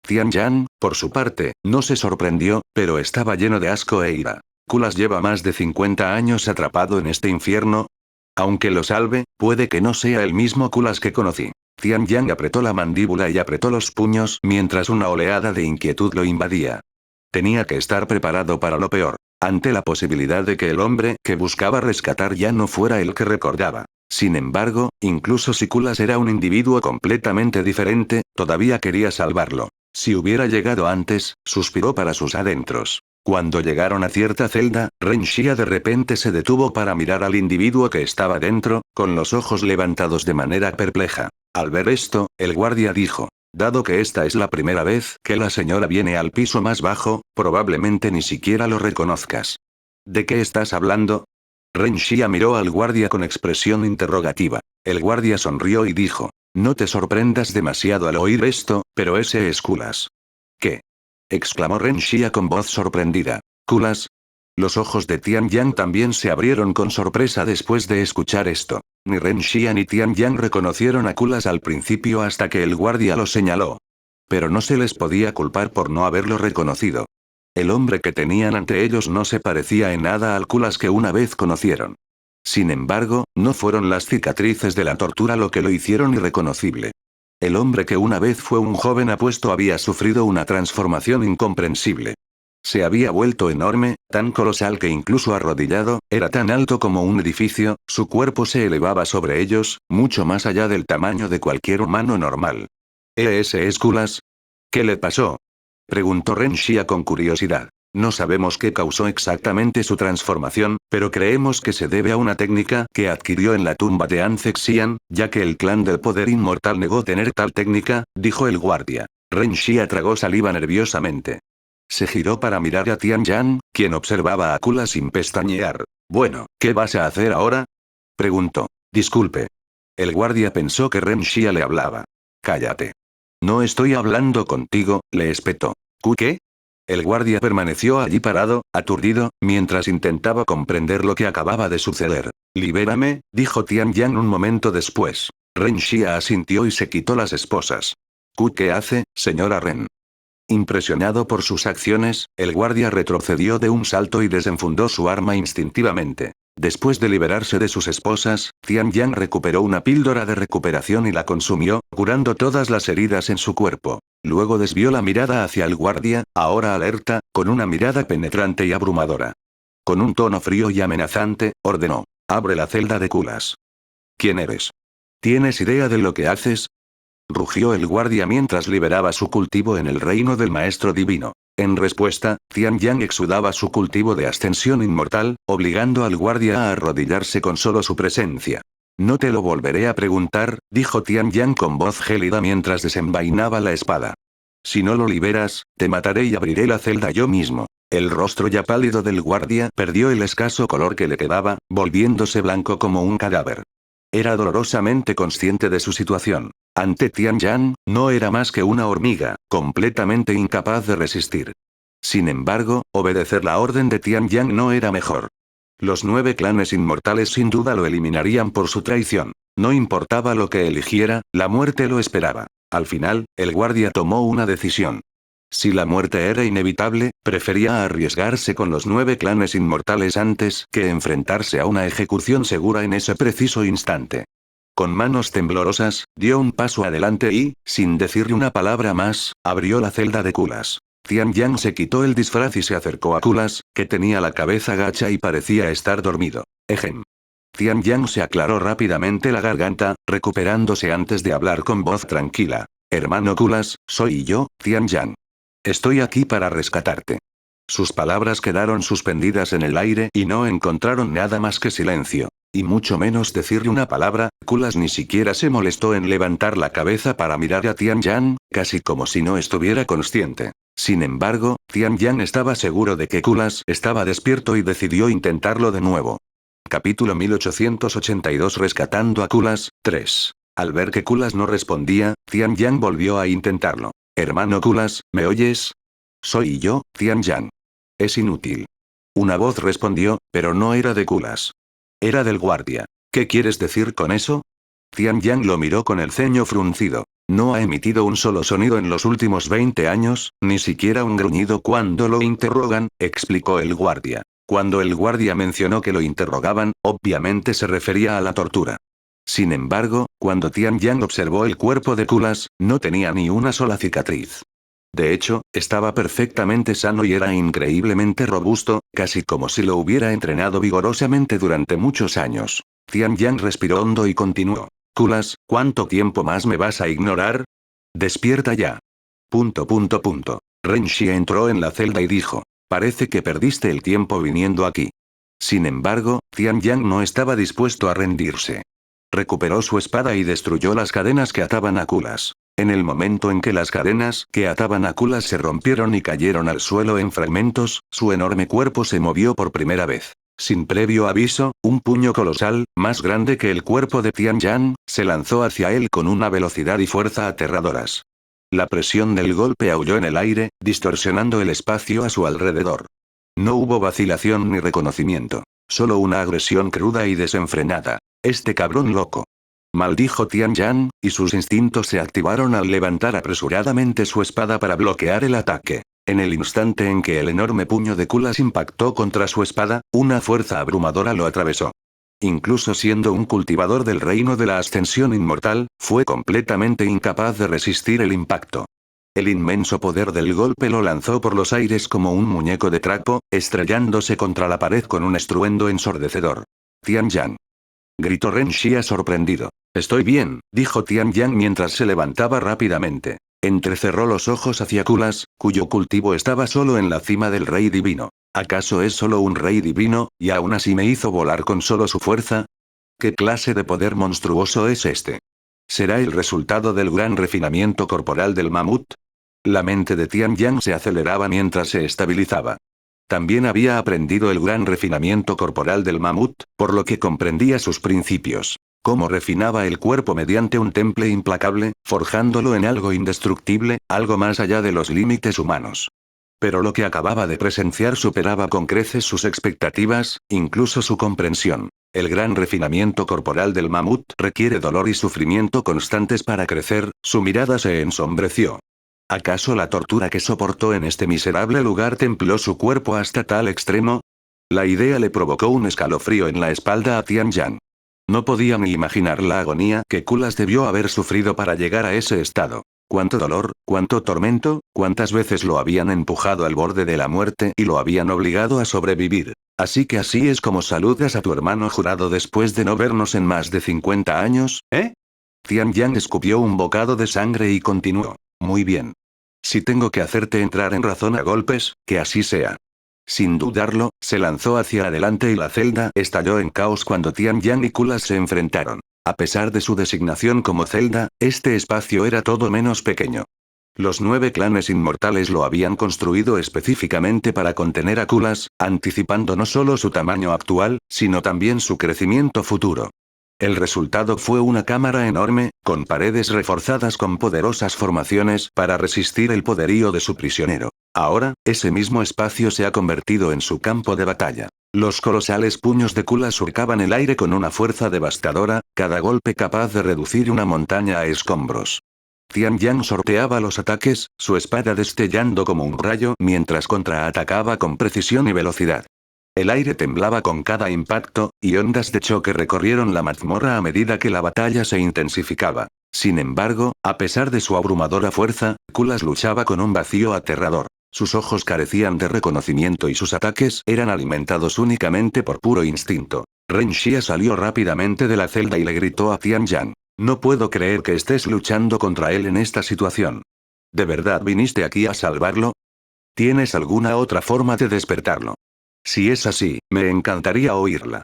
Tian Yang, por su parte, no se sorprendió, pero estaba lleno de asco e ira. Kulas lleva más de 50 años atrapado en este infierno. Aunque lo salve, puede que no sea el mismo Kulas que conocí. Tian Yang apretó la mandíbula y apretó los puños mientras una oleada de inquietud lo invadía. Tenía que estar preparado para lo peor, ante la posibilidad de que el hombre que buscaba rescatar ya no fuera el que recordaba. Sin embargo, incluso si Kulas era un individuo completamente diferente, todavía quería salvarlo. Si hubiera llegado antes, suspiró para sus adentros. Cuando llegaron a cierta celda, Ren Xia de repente se detuvo para mirar al individuo que estaba dentro, con los ojos levantados de manera perpleja. Al ver esto, el guardia dijo: dado que esta es la primera vez que la señora viene al piso más bajo, probablemente ni siquiera lo reconozcas. ¿De qué estás hablando? Ren Xia miró al guardia con expresión interrogativa. El guardia sonrió y dijo: no te sorprendas demasiado al oír esto, pero ese es Kulas. ¿Qué? Exclamó Ren Xia con voz sorprendida. ¿Kulas? Los ojos de Tian Yang también se abrieron con sorpresa después de escuchar esto. Ni Ren Xia ni Tian Yang reconocieron a Kulas al principio hasta que el guardia lo señaló. Pero no se les podía culpar por no haberlo reconocido. El hombre que tenían ante ellos no se parecía en nada al Kulas que una vez conocieron. Sin embargo, no fueron las cicatrices de la tortura lo que lo hicieron irreconocible. El hombre que una vez fue un joven apuesto había sufrido una transformación incomprensible. Se había vuelto enorme, tan colosal que incluso arrodillado, era tan alto como un edificio, su cuerpo se elevaba sobre ellos, mucho más allá del tamaño de cualquier humano normal. ¿Ese es Kulas? ¿Qué le pasó? Preguntó Ren Xia con curiosidad. No sabemos qué causó exactamente su transformación, pero creemos que se debe a una técnica que adquirió en la tumba de Anzek Xian, ya que el clan del poder inmortal negó tener tal técnica, dijo el guardia. Ren Xia tragó saliva nerviosamente. Se giró para mirar a Tian Yang, quien observaba a Kulas sin pestañear. Bueno, ¿qué vas a hacer ahora? Preguntó. Disculpe. El guardia pensó que Ren Xia le hablaba. Cállate. No estoy hablando contigo, le espetó. ¿Qué? El guardia permaneció allí parado, aturdido, mientras intentaba comprender lo que acababa de suceder. Libérame, dijo Tian Yang un momento después. Ren Xia asintió y se quitó las esposas. ¿Qué hace, señora Ren? Impresionado por sus acciones, el guardia retrocedió de un salto y desenfundó su arma instintivamente. Después de liberarse de sus esposas, Tian Yang recuperó una píldora de recuperación y la consumió, curando todas las heridas en su cuerpo. Luego desvió la mirada hacia el guardia, ahora alerta, con una mirada penetrante y abrumadora. Con un tono frío y amenazante, ordenó: abre la celda de Kulas. ¿Quién eres? ¿Tienes idea de lo que haces? Rugió el guardia mientras liberaba su cultivo en el reino del maestro divino. En respuesta, Tian Yang exudaba su cultivo de ascensión inmortal, obligando al guardia a arrodillarse con solo su presencia. No te lo volveré a preguntar, dijo Tian Yang con voz gélida mientras desenvainaba la espada. Si no lo liberas, te mataré y abriré la celda yo mismo. El rostro ya pálido del guardia perdió el escaso color que le quedaba, volviéndose blanco como un cadáver. Era dolorosamente consciente de su situación. Ante Tian Yang, no era más que una hormiga, completamente incapaz de resistir. Sin embargo, obedecer la orden de Tian Yang no era mejor. Los 9 clanes inmortales sin duda lo eliminarían por su traición. No importaba lo que eligiera, la muerte lo esperaba. Al final, el guardia tomó una decisión. Si la muerte era inevitable, prefería arriesgarse con los 9 clanes inmortales antes que enfrentarse a una ejecución segura en ese preciso instante. Con manos temblorosas, dio un paso adelante y, sin decirle una palabra más, abrió la celda de Kulas. Tian Yang se quitó el disfraz y se acercó a Kulas, que tenía la cabeza gacha y parecía estar dormido. Ejem. Tian Yang se aclaró rápidamente la garganta, recuperándose antes de hablar con voz tranquila. Hermano Kulas, soy yo, Tian Yang. Estoy aquí para rescatarte. Sus palabras quedaron suspendidas en el aire y no encontraron nada más que silencio. Y mucho menos decirle una palabra, Kulas ni siquiera se molestó en levantar la cabeza para mirar a Tian Yang, casi como si no estuviera consciente. Sin embargo, Tian Yang estaba seguro de que Kulas estaba despierto y decidió intentarlo de nuevo. Capítulo 1882 Rescatando a Kulas, 3. Al ver que Kulas no respondía, Tian Yang volvió a intentarlo. Hermano Kulas, ¿me oyes? Soy yo, Tian Yang. Es inútil. Una voz respondió, pero no era de Kulas. Era del guardia. ¿Qué quieres decir con eso? Tian Yang lo miró con el ceño fruncido. No ha emitido un solo sonido en los últimos 20 años, ni siquiera un gruñido cuando lo interrogan, explicó el guardia. Cuando el guardia mencionó que lo interrogaban, obviamente se refería a la tortura. Sin embargo, cuando Tian Yang observó el cuerpo de Kulas, no tenía ni una sola cicatriz. De hecho, estaba perfectamente sano y era increíblemente robusto, casi como si lo hubiera entrenado vigorosamente durante muchos años. Tian Yang respiró hondo y continuó. Kulas, ¿cuánto tiempo más me vas a ignorar? Despierta ya. Ren Xie entró en la celda y dijo. Parece que perdiste el tiempo viniendo aquí. Sin embargo, Tian Yang no estaba dispuesto a rendirse. Recuperó su espada y destruyó las cadenas que ataban a Kulas. En el momento en que las cadenas que ataban a Kulas se rompieron y cayeron al suelo en fragmentos, su enorme cuerpo se movió por primera vez. Sin previo aviso, un puño colosal, más grande que el cuerpo de Tian Yang, se lanzó hacia él con una velocidad y fuerza aterradoras. La presión del golpe aulló en el aire, distorsionando el espacio a su alrededor. No hubo vacilación ni reconocimiento. Solo una agresión cruda y desenfrenada. Este cabrón loco. Maldijo Tian Yang, y sus instintos se activaron al levantar apresuradamente su espada para bloquear el ataque. En el instante en que el enorme puño de Kulas impactó contra su espada, una fuerza abrumadora lo atravesó. Incluso siendo un cultivador del reino de la ascensión inmortal, fue completamente incapaz de resistir el impacto. El inmenso poder del golpe lo lanzó por los aires como un muñeco de trapo, estrellándose contra la pared con un estruendo ensordecedor. Tian Yang. Gritó Ren Xie sorprendido. Estoy bien, dijo Tian Yang mientras se levantaba rápidamente. Entrecerró los ojos hacia Kulas, cuyo cultivo estaba solo en la cima del rey divino. ¿Acaso es solo un rey divino, y aún así me hizo volar con solo su fuerza? ¿Qué clase de poder monstruoso es este? ¿Será el resultado del gran refinamiento corporal del mamut? La mente de Tian Yang se aceleraba mientras se estabilizaba. También había aprendido el gran refinamiento corporal del mamut, por lo que comprendía sus principios. Cómo refinaba el cuerpo mediante un temple implacable, forjándolo en algo indestructible, algo más allá de los límites humanos. Pero lo que acababa de presenciar superaba con creces sus expectativas, incluso su comprensión. El gran refinamiento corporal del mamut requiere dolor y sufrimiento constantes para crecer, su mirada se ensombreció. ¿Acaso la tortura que soportó en este miserable lugar templó su cuerpo hasta tal extremo? La idea le provocó un escalofrío en la espalda a Tian Yang. No podía ni imaginar la agonía que Kulas debió haber sufrido para llegar a ese estado. Cuánto dolor, cuánto tormento, cuántas veces lo habían empujado al borde de la muerte y lo habían obligado a sobrevivir. Así que así es como saludas a tu hermano jurado después de no vernos en más de 50 años, ¿eh? Tian Yang escupió un bocado de sangre y continuó. Muy bien. Si tengo que hacerte entrar en razón a golpes, que así sea. Sin dudarlo, se lanzó hacia adelante y la celda estalló en caos cuando Tian Yan y Kulas se enfrentaron. A pesar de su designación como celda, este espacio era todo menos pequeño. Los 9 clanes inmortales lo habían construido específicamente para contener a Kulas, anticipando no solo su tamaño actual, sino también su crecimiento futuro. El resultado fue una cámara enorme, con paredes reforzadas con poderosas formaciones para resistir el poderío de su prisionero. Ahora, ese mismo espacio se ha convertido en su campo de batalla. Los colosales puños de Kulas surcaban el aire con una fuerza devastadora, cada golpe capaz de reducir una montaña a escombros. Tian Yan sorteaba los ataques, su espada destellando como un rayo mientras contraatacaba con precisión y velocidad. El aire temblaba con cada impacto, y ondas de choque recorrieron la mazmorra a medida que la batalla se intensificaba. Sin embargo, a pesar de su abrumadora fuerza, Kulas luchaba con un vacío aterrador. Sus ojos carecían de reconocimiento y sus ataques eran alimentados únicamente por puro instinto. Ren Xia salió rápidamente de la celda y le gritó a Tian Yan. No puedo creer que estés luchando contra él en esta situación. ¿De verdad viniste aquí a salvarlo? ¿Tienes alguna otra forma de despertarlo? Si es así, me encantaría oírla.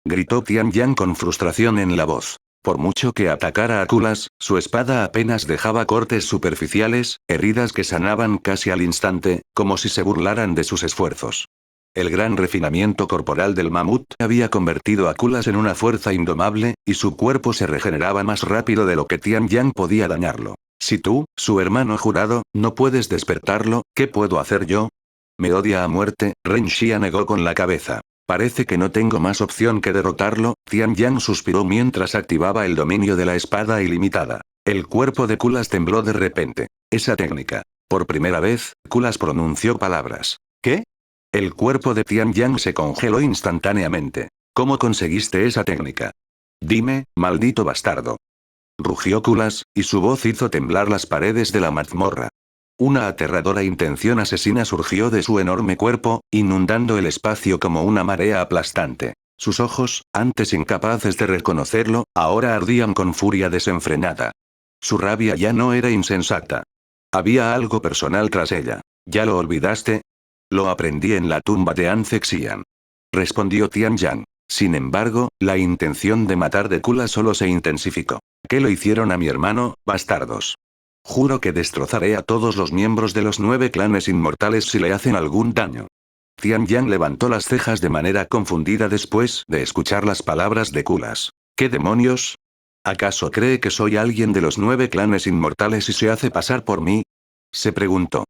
Gritó Tian Yan con frustración en la voz. Por mucho que atacara a Kulas, su espada apenas dejaba cortes superficiales, heridas que sanaban casi al instante, como si se burlaran de sus esfuerzos. El gran refinamiento corporal del mamut había convertido a Kulas en una fuerza indomable, y su cuerpo se regeneraba más rápido de lo que Tian Yan podía dañarlo. Si tú, su hermano jurado, no puedes despertarlo, ¿qué puedo hacer yo? Me odia a muerte, Ren Xia negó con la cabeza. Parece que no tengo más opción que derrotarlo, Tian Yan suspiró mientras activaba el dominio de la espada ilimitada. El cuerpo de Kulas tembló de repente. Esa técnica. Por primera vez, Kulas pronunció palabras. ¿Qué? El cuerpo de Tian Yan se congeló instantáneamente. ¿Cómo conseguiste esa técnica? Dime, maldito bastardo. Rugió Kulas, y su voz hizo temblar las paredes de la mazmorra. Una aterradora intención asesina surgió de su enorme cuerpo, inundando el espacio como una marea aplastante. Sus ojos, antes incapaces de reconocerlo, ahora ardían con furia desenfrenada. Su rabia ya no era insensata. Había algo personal tras ella. ¿Ya lo olvidaste? Lo aprendí en la tumba de An Zexian. Respondió Tian Yan. Sin embargo, la intención de matar de Kulas solo se intensificó. ¿Qué lo hicieron a mi hermano, bastardos? Juro que destrozaré a todos los miembros de los 9 clanes inmortales si le hacen algún daño. Tian Yan levantó las cejas de manera confundida después de escuchar las palabras de Kulas. ¿Qué demonios? ¿Acaso cree que soy alguien de los 9 clanes inmortales y se hace pasar por mí? Se preguntó.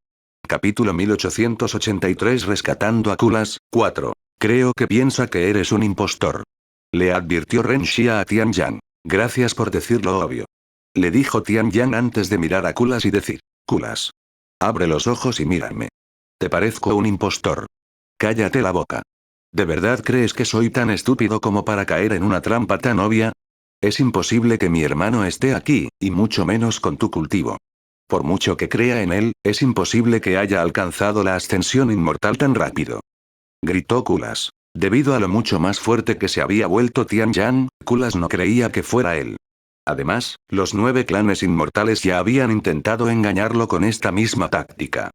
Capítulo 1883 Rescatando a Kulas, 4. Creo que piensa que eres un impostor. Le advirtió Ren Xia a Tian Yan. Gracias por decir lo obvio. Le dijo Tian Yan antes de mirar a Kulas y decir. Kulas. Abre los ojos y mírame. ¿Te parezco un impostor? Cállate la boca. ¿De verdad crees que soy tan estúpido como para caer en una trampa tan obvia? Es imposible que mi hermano esté aquí, y mucho menos con tu cultivo. Por mucho que crea en él, es imposible que haya alcanzado la ascensión inmortal tan rápido. Gritó Kulas. Debido a lo mucho más fuerte que se había vuelto Tian Yan, Kulas no creía que fuera él. Además, los 9 clanes inmortales ya habían intentado engañarlo con esta misma táctica.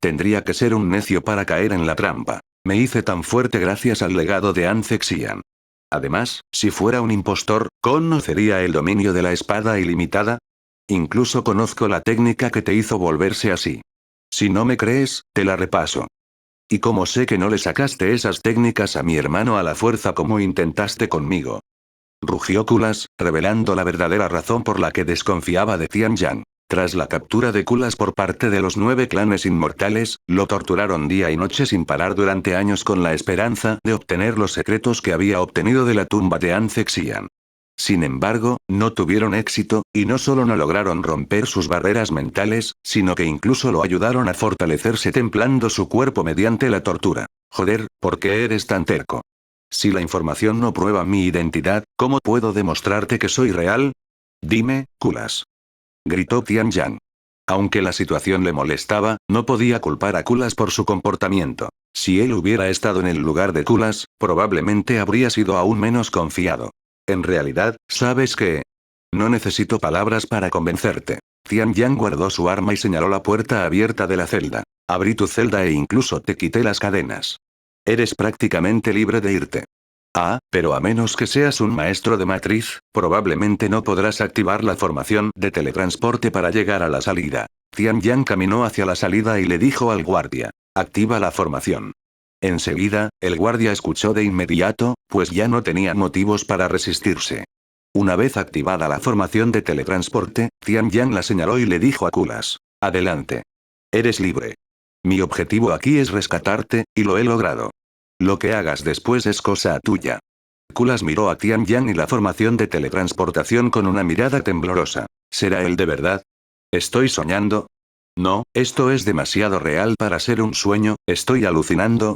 Tendría que ser un necio para caer en la trampa. Me hice tan fuerte gracias al legado de An Zexian. Además, si fuera un impostor, ¿conocería el dominio de la espada ilimitada? Incluso conozco la técnica que te hizo volverse así. Si no me crees, te la repaso. ¿Y cómo sé que no le sacaste esas técnicas a mi hermano a la fuerza como intentaste conmigo? Rugió Kulas, revelando la verdadera razón por la que desconfiaba de Tian Yan. Tras la captura de Kulas por parte de los 9 clanes inmortales, lo torturaron día y noche sin parar durante años con la esperanza de obtener los secretos que había obtenido de la tumba de An Zexian. Sin embargo, no tuvieron éxito, y no solo no lograron romper sus barreras mentales, sino que incluso lo ayudaron a fortalecerse templando su cuerpo mediante la tortura. Joder, ¿por qué eres tan terco? Si la información no prueba mi identidad, ¿cómo puedo demostrarte que soy real? Dime, Kulas. Gritó Tian Yan. Aunque la situación le molestaba, no podía culpar a Kulas por su comportamiento. Si él hubiera estado en el lugar de Kulas, probablemente habría sido aún menos confiado. En realidad, ¿sabes qué? No necesito palabras para convencerte. Tian Yang guardó su arma y señaló la puerta abierta de la celda. Abrí tu celda e incluso te quité las cadenas. Eres prácticamente libre de irte. Ah, pero a menos que seas un maestro de matriz, probablemente no podrás activar la formación de teletransporte para llegar a la salida. Tian Yang caminó hacia la salida y le dijo al guardia: activa la formación. Enseguida, el guardia escuchó de inmediato, pues ya no tenía motivos para resistirse. Una vez activada la formación de teletransporte, Tian Yang la señaló y le dijo a Kulas: adelante. Eres libre. Mi objetivo aquí es rescatarte, y lo he logrado. Lo que hagas después es cosa tuya. Kulas miró a Tian Yang y la formación de teletransportación con una mirada temblorosa. ¿Será él de verdad? ¿Estoy soñando? No, esto es demasiado real para ser un sueño, ¿estoy alucinando?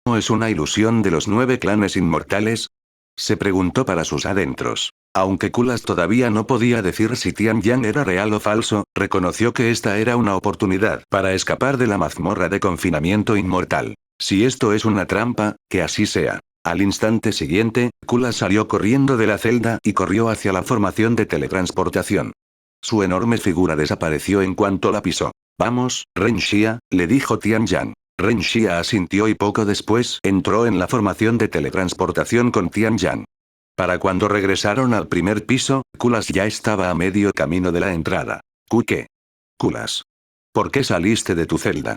¿No es una ilusión de los 9 clanes inmortales? Se preguntó para sus adentros. Aunque Kulas todavía no podía decir si Tian Yang era real o falso, reconoció que esta era una oportunidad para escapar de la mazmorra de confinamiento inmortal. Si esto es una trampa, que así sea. Al instante siguiente, Kulas salió corriendo de la celda y corrió hacia la formación de teletransportación. Su enorme figura desapareció en cuanto la pisó. Vamos, Ren Xia, le dijo Tian Yang. Ren Xia asintió y poco después entró en la formación de teletransportación con Tian Yang. Para cuando regresaron al primer piso, Kulas ya estaba a medio camino de la entrada. ¿Qué? Kulas. ¿Por qué saliste de tu celda?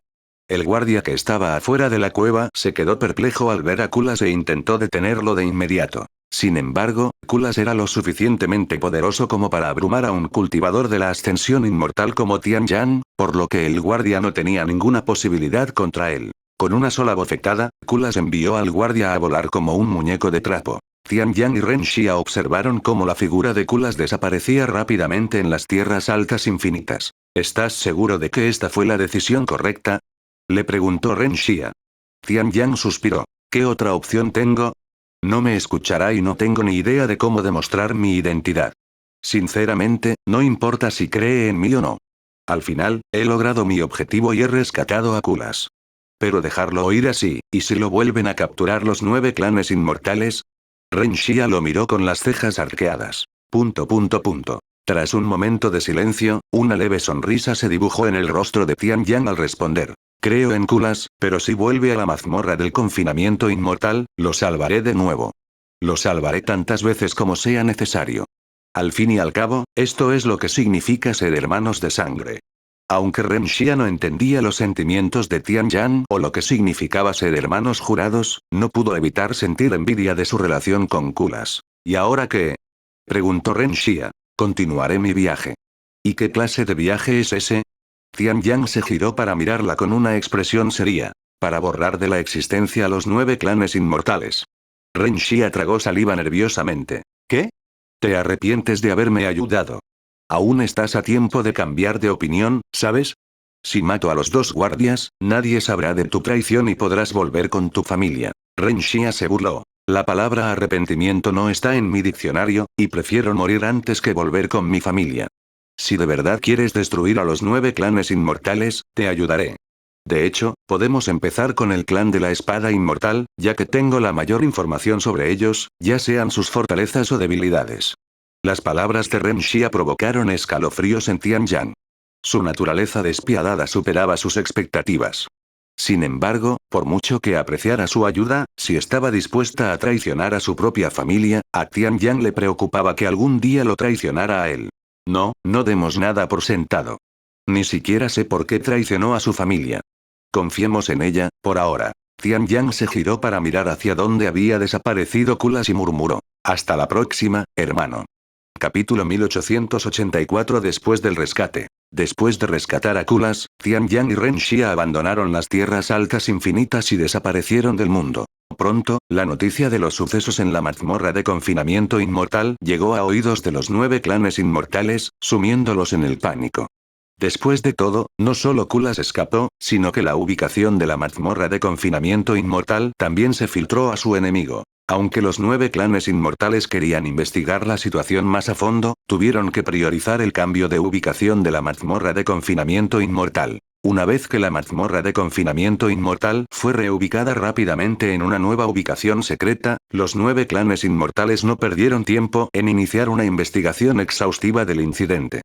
El guardia que estaba afuera de la cueva se quedó perplejo al ver a Kulas e intentó detenerlo de inmediato. Sin embargo, Kulas era lo suficientemente poderoso como para abrumar a un cultivador de la ascensión inmortal como Tian Yang, por lo que el guardia no tenía ninguna posibilidad contra él. Con una sola bofetada, Kulas envió al guardia a volar como un muñeco de trapo. Tian Yang y Ren Xia observaron cómo la figura de Kulas desaparecía rápidamente en las tierras altas infinitas. ¿Estás seguro de que esta fue la decisión correcta? Le preguntó Ren Xia. Tian Yang suspiró. ¿Qué otra opción tengo? No me escuchará y no tengo ni idea de cómo demostrar mi identidad. Sinceramente, no importa si cree en mí o no. Al final, he logrado mi objetivo y he rescatado a Kulas. Pero dejarlo oír así, ¿y si lo vuelven a capturar los 9 clanes inmortales? Ren Xia lo miró con las cejas arqueadas. Tras un momento de silencio, una leve sonrisa se dibujó en el rostro de Tian Yang al responder. Creo en Kulas, pero si vuelve a la mazmorra del confinamiento inmortal, lo salvaré de nuevo. Lo salvaré tantas veces como sea necesario. Al fin y al cabo, esto es lo que significa ser hermanos de sangre. Aunque Ren Xia no entendía los sentimientos de Tian Yang o lo que significaba ser hermanos jurados, no pudo evitar sentir envidia de su relación con Kulas. ¿Y ahora qué? Preguntó Ren Xia. Continuaré mi viaje. ¿Y qué clase de viaje es ese? Tian Yang se giró para mirarla con una expresión seria. Para borrar de la existencia a los 9 clanes inmortales. Ren Xia tragó saliva nerviosamente. ¿Qué? ¿Te arrepientes de haberme ayudado? Aún estás a tiempo de cambiar de opinión, ¿sabes? Si mato a los 2 guardias, nadie sabrá de tu traición y podrás volver con tu familia. Ren Xia se burló. La palabra arrepentimiento no está en mi diccionario, y prefiero morir antes que volver con mi familia. Si de verdad quieres destruir a los 9 clanes inmortales, te ayudaré. De hecho, podemos empezar con el clan de la espada inmortal, ya que tengo la mayor información sobre ellos, ya sean sus fortalezas o debilidades. Las palabras de Ren Xia provocaron escalofríos en Tian Yang. Su naturaleza despiadada superaba sus expectativas. Sin embargo, por mucho que apreciara su ayuda, si estaba dispuesta a traicionar a su propia familia, a Tian Yang le preocupaba que algún día lo traicionara a él. No, no demos nada por sentado. Ni siquiera sé por qué traicionó a su familia. Confiemos en ella, por ahora. Tian Yang se giró para mirar hacia donde había desaparecido Kulas y murmuró. Hasta la próxima, hermano. Capítulo 1884. Después del rescate. Después de rescatar a Kulas, Tian Yang y Ren Xia abandonaron las tierras altas infinitas y desaparecieron del mundo. Pronto, la noticia de los sucesos en la mazmorra de confinamiento inmortal llegó a oídos de los 9 clanes inmortales, sumiéndolos en el pánico. Después de todo, no solo Kulas escapó, sino que la ubicación de la mazmorra de confinamiento inmortal también se filtró a su enemigo. Aunque los 9 clanes inmortales querían investigar la situación más a fondo, tuvieron que priorizar el cambio de ubicación de la mazmorra de confinamiento inmortal. Una vez que la mazmorra de confinamiento inmortal fue reubicada rápidamente en una nueva ubicación secreta, los 9 clanes inmortales no perdieron tiempo en iniciar una investigación exhaustiva del incidente.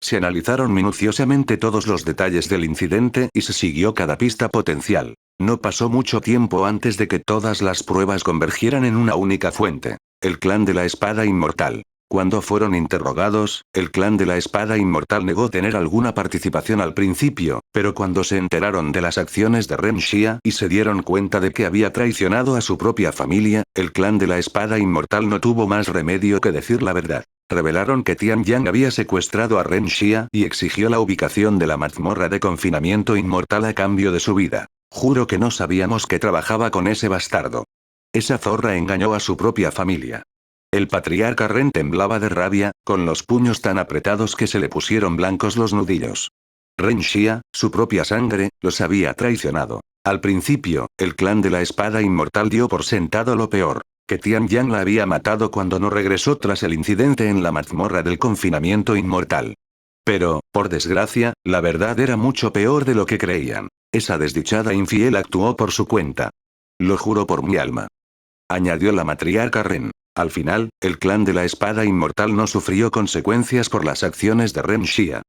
Se analizaron minuciosamente todos los detalles del incidente y se siguió cada pista potencial. No pasó mucho tiempo antes de que todas las pruebas convergieran en una única fuente: el clan de la espada inmortal. Cuando fueron interrogados, el clan de la espada inmortal negó tener alguna participación al principio, pero cuando se enteraron de las acciones de Ren Xia y se dieron cuenta de que había traicionado a su propia familia, el clan de la espada inmortal no tuvo más remedio que decir la verdad. Revelaron que Tian Yang había secuestrado a Ren Xia y exigió la ubicación de la mazmorra de confinamiento inmortal a cambio de su vida. Juro que no sabíamos que trabajaba con ese bastardo. Esa zorra engañó a su propia familia. El patriarca Ren temblaba de rabia, con los puños tan apretados que se le pusieron blancos los nudillos. Ren Xia, su propia sangre, los había traicionado. Al principio, el clan de la espada inmortal dio por sentado lo peor: que Tian Yang la había matado cuando no regresó tras el incidente en la mazmorra del confinamiento inmortal. Pero, por desgracia, la verdad era mucho peor de lo que creían. Esa desdichada infiel actuó por su cuenta. Lo juro por mi alma, añadió la matriarca Ren. Al final, el clan de la espada inmortal no sufrió consecuencias por las acciones de Ren Xia.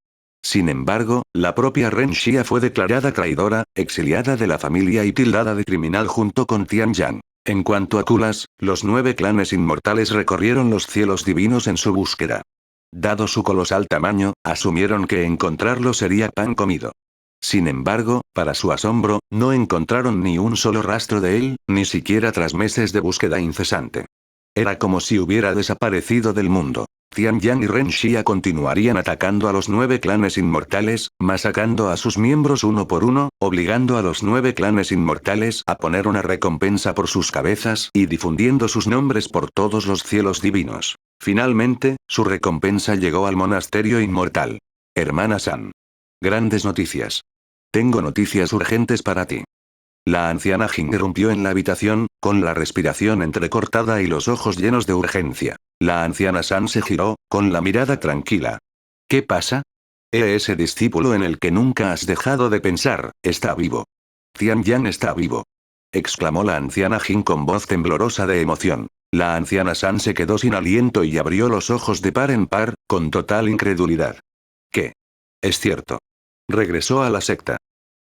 Sin embargo, la propia Ren Xia fue declarada traidora, exiliada de la familia y tildada de criminal junto con Tian Yang. En cuanto a Kulas, los 9 clanes inmortales recorrieron los cielos divinos en su búsqueda. Dado su colosal tamaño, asumieron que encontrarlo sería pan comido. Sin embargo, para su asombro, no encontraron ni un solo rastro de él, ni siquiera tras meses de búsqueda incesante. Era como si hubiera desaparecido del mundo. Tian Yang y Ren Xia continuarían atacando a los 9 clanes inmortales, masacrando a sus miembros uno por uno, obligando a los 9 clanes inmortales a poner una recompensa por sus cabezas y difundiendo sus nombres por todos los cielos divinos. Finalmente, su recompensa llegó al monasterio inmortal. Hermana San. Grandes noticias. Tengo noticias urgentes para ti. La anciana Jing irrumpió en la habitación, con la respiración entrecortada y los ojos llenos de urgencia. La anciana San se giró, con la mirada tranquila. ¿Qué pasa? Ese discípulo en el que nunca has dejado de pensar, está vivo. Tian Yang está vivo, exclamó la anciana Jing con voz temblorosa de emoción. La anciana San se quedó sin aliento y abrió los ojos de par en par, con total incredulidad. ¿Qué? Es cierto. Regresó a la secta.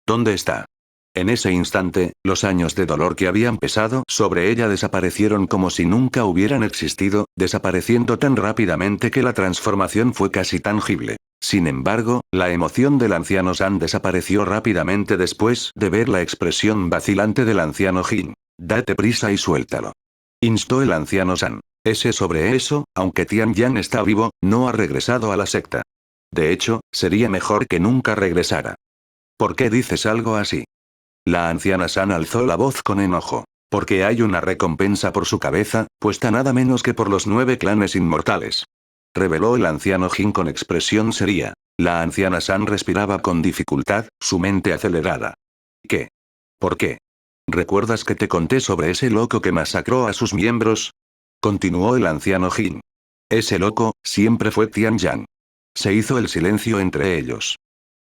¿Dónde está? En ese instante, los años de dolor que habían pesado sobre ella desaparecieron como si nunca hubieran existido, desapareciendo tan rápidamente que la transformación fue casi tangible. Sin embargo, la emoción del anciano San desapareció rápidamente después de ver la expresión vacilante del anciano Jin. Date prisa y suéltalo, instó el anciano San. Ese sobre eso, aunque Tian Yang está vivo, no ha regresado a la secta. De hecho, sería mejor que nunca regresara. ¿Por qué dices algo así? La anciana San alzó la voz con enojo. Porque hay una recompensa por su cabeza, puesta nada menos que por los 9 clanes inmortales, reveló el anciano Jin con expresión seria. La anciana San respiraba con dificultad, su mente acelerada. ¿Qué? ¿Por qué? ¿Recuerdas que te conté sobre ese loco que masacró a sus miembros? Continuó el anciano Jin. Ese loco, siempre fue Tian Yang. Se hizo el silencio entre ellos.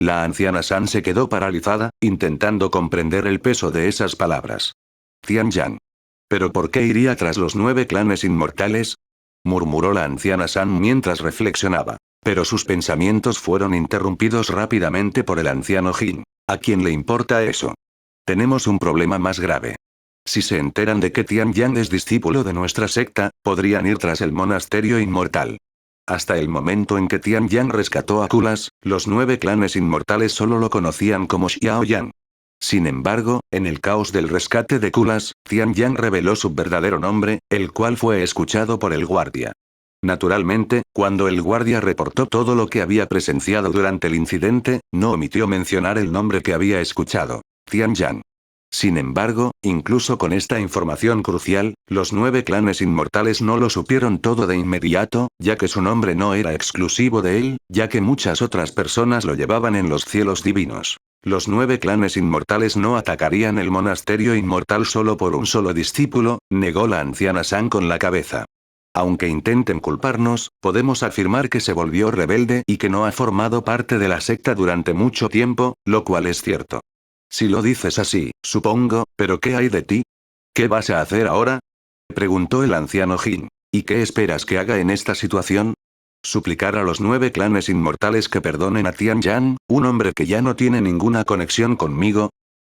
La anciana San se quedó paralizada, intentando comprender el peso de esas palabras. Tian Yang. ¿Pero por qué iría tras los 9 clanes inmortales? Murmuró la anciana San mientras reflexionaba. Pero sus pensamientos fueron interrumpidos rápidamente por el anciano Jin. ¿A quién le importa eso? Tenemos un problema más grave. Si se enteran de que Tian Yang es discípulo de nuestra secta, podrían ir tras el monasterio inmortal. Hasta el momento en que Tian Yang rescató a Kulas, los 9 clanes inmortales solo lo conocían como Xiao Yang. Sin embargo, en el caos del rescate de Kulas, Tian Yang reveló su verdadero nombre, el cual fue escuchado por el guardia. Naturalmente, cuando el guardia reportó todo lo que había presenciado durante el incidente, no omitió mencionar el nombre que había escuchado: Tian Yang. Sin embargo, incluso con esta información crucial, los 9 clanes inmortales no lo supieron todo de inmediato, ya que su nombre no era exclusivo de él, ya que muchas otras personas lo llevaban en los cielos divinos. Los 9 clanes inmortales no atacarían el monasterio inmortal solo por un solo discípulo, negó la anciana San con la cabeza. Aunque intenten culparnos, podemos afirmar que se volvió rebelde y que no ha formado parte de la secta durante mucho tiempo, lo cual es cierto. Si lo dices así, supongo, ¿pero qué hay de ti? ¿Qué vas a hacer ahora? Preguntó el anciano Jin. ¿Y qué esperas que haga en esta situación? Suplicar a los 9 clanes inmortales que perdonen a Tian Yan, un hombre que ya no tiene ninguna conexión conmigo.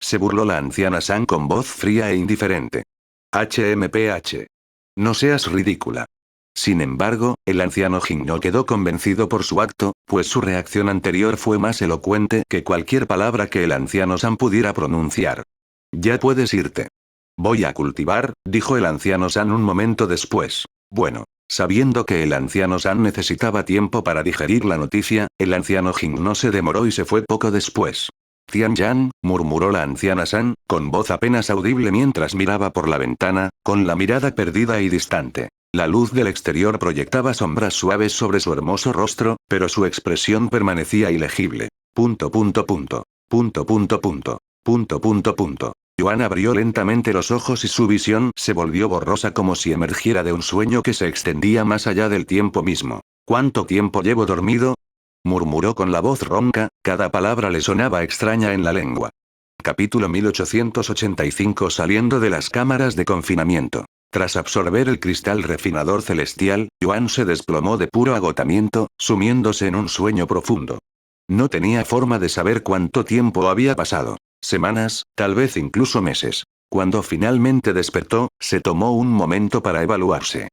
Se burló la anciana San con voz fría e indiferente. HMPH. No seas ridícula. Sin embargo, el anciano Jin no quedó convencido por su acto, pues su reacción anterior fue más elocuente que cualquier palabra que el anciano San pudiera pronunciar. Ya puedes irte. Voy a cultivar, dijo el anciano San un momento después. Bueno. Sabiendo que el anciano San necesitaba tiempo para digerir la noticia, el anciano Jin no se demoró y se fue poco después. Tian Yan, murmuró la anciana San, con voz apenas audible mientras miraba por la ventana, con la mirada perdida y distante. La luz del exterior proyectaba sombras suaves sobre su hermoso rostro, pero su expresión permanecía ilegible. Yuan abrió lentamente los ojos y su visión se volvió borrosa como si emergiera de un sueño que se extendía más allá del tiempo mismo. ¿Cuánto tiempo llevo dormido? Murmuró con la voz ronca, cada palabra le sonaba extraña en la lengua. Capítulo 1885. Saliendo de las cámaras de confinamiento. Tras absorber el cristal refinador celestial, Yuan se desplomó de puro agotamiento, sumiéndose en un sueño profundo. No tenía forma de saber cuánto tiempo había pasado. Semanas, tal vez incluso meses. Cuando finalmente despertó, se tomó un momento para evaluarse.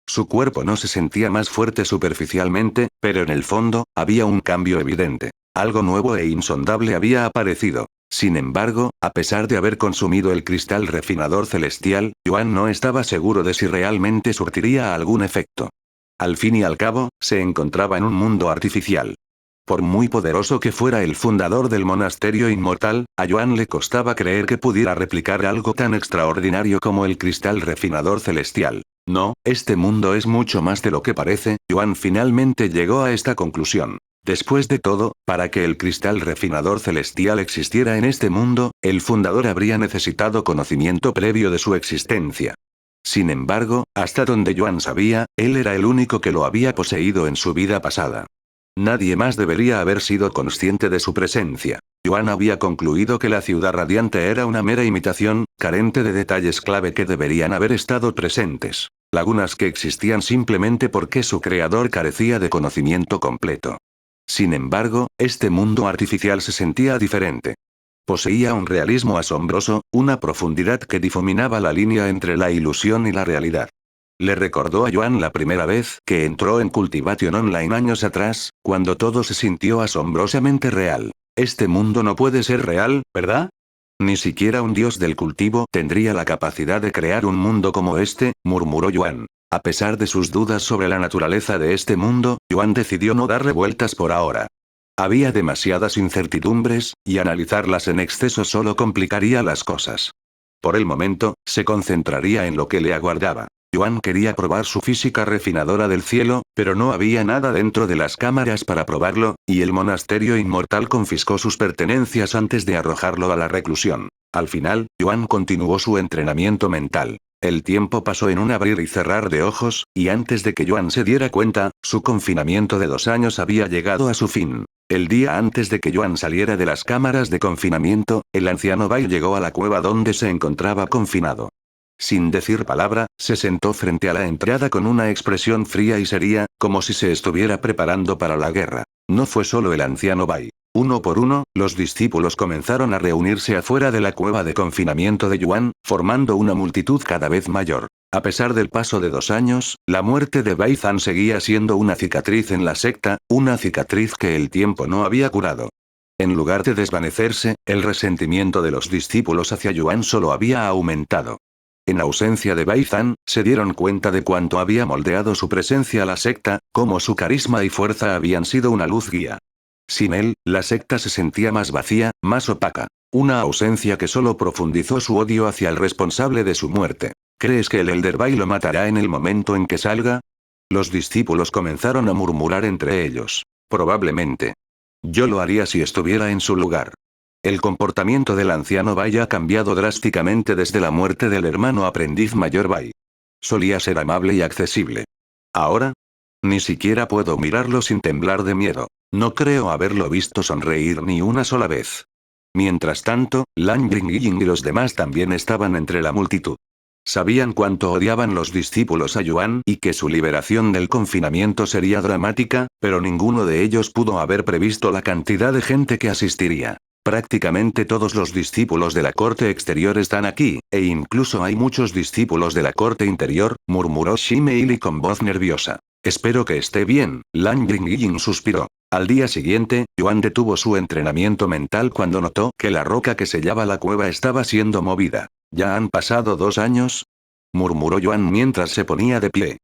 Su cuerpo no se sentía más fuerte superficialmente, pero en el fondo, había un cambio evidente. Algo nuevo e insondable había aparecido. Sin embargo, a pesar de haber consumido el cristal refinador celestial, Yuan no estaba seguro de si realmente surtiría algún efecto. Al fin y al cabo, se encontraba en un mundo artificial. Por muy poderoso que fuera el fundador del monasterio inmortal, a Yuan le costaba creer que pudiera replicar algo tan extraordinario como el cristal refinador celestial. No, este mundo es mucho más de lo que parece. Yuan finalmente llegó a esta conclusión. Después de todo, para que el cristal refinador celestial existiera en este mundo, el fundador habría necesitado conocimiento previo de su existencia. Sin embargo, hasta donde Yuan sabía, él era el único que lo había poseído en su vida pasada. Nadie más debería haber sido consciente de su presencia. Yuan había concluido que la ciudad radiante era una mera imitación, carente de detalles clave que deberían haber estado presentes. Lagunas que existían simplemente porque su creador carecía de conocimiento completo. Sin embargo, este mundo artificial se sentía diferente. Poseía un realismo asombroso, una profundidad que difuminaba la línea entre la ilusión y la realidad. Le recordó a Yuan la primera vez que entró en Cultivation Online años atrás, cuando todo se sintió asombrosamente real. Este mundo no puede ser real, ¿verdad? Ni siquiera un dios del cultivo tendría la capacidad de crear un mundo como este, murmuró Yuan. A pesar de sus dudas sobre la naturaleza de este mundo, Yuan decidió no darle vueltas por ahora. Había demasiadas incertidumbres, y analizarlas en exceso solo complicaría las cosas. Por el momento, se concentraría en lo que le aguardaba. Yuan quería probar su física refinadora del cielo, pero no había nada dentro de las cámaras para probarlo, y el monasterio inmortal confiscó sus pertenencias antes de arrojarlo a la reclusión. Al final, Yuan continuó su entrenamiento mental. El tiempo pasó en un abrir y cerrar de ojos, y antes de que Yuan se diera cuenta, su confinamiento de 2 años había llegado a su fin. El día antes de que Yuan saliera de las cámaras de confinamiento, el anciano Bai llegó a la cueva donde se encontraba confinado. Sin decir palabra, se sentó frente a la entrada con una expresión fría y seria, como si se estuviera preparando para la guerra. No fue solo el anciano Bai. Uno por uno, los discípulos comenzaron a reunirse afuera de la cueva de confinamiento de Yuan, formando una multitud cada vez mayor. A pesar del paso de 2 años, la muerte de Bai Zan seguía siendo una cicatriz en la secta, una cicatriz que el tiempo no había curado. En lugar de desvanecerse, el resentimiento de los discípulos hacia Yuan solo había aumentado. En ausencia de Bai Zan, se dieron cuenta de cuánto había moldeado su presencia a la secta, cómo su carisma y fuerza habían sido una luz guía. Sin él, la secta se sentía más vacía, más opaca. Una ausencia que solo profundizó su odio hacia el responsable de su muerte. ¿Crees que el Elder Bai lo matará en el momento en que salga? Los discípulos comenzaron a murmurar entre ellos. Probablemente. Yo lo haría si estuviera en su lugar. El comportamiento del anciano Bai ha cambiado drásticamente desde la muerte del hermano aprendiz mayor Bai. Solía ser amable y accesible. ¿Ahora? Ni siquiera puedo mirarlo sin temblar de miedo. No creo haberlo visto sonreír ni una sola vez. Mientras tanto, Lan Yingying y los demás también estaban entre la multitud. Sabían cuánto odiaban los discípulos a Yuan y que su liberación del confinamiento sería dramática, pero ninguno de ellos pudo haber previsto la cantidad de gente que asistiría. Prácticamente todos los discípulos de la corte exterior están aquí, e incluso hay muchos discípulos de la corte interior, murmuró Shimeili con voz nerviosa. Espero que esté bien, Lan Yingying suspiró. Al día siguiente, Yuan detuvo su entrenamiento mental cuando notó que la roca que sellaba la cueva estaba siendo movida. ¿Ya han pasado 2 años? Murmuró Yuan mientras se ponía de pie.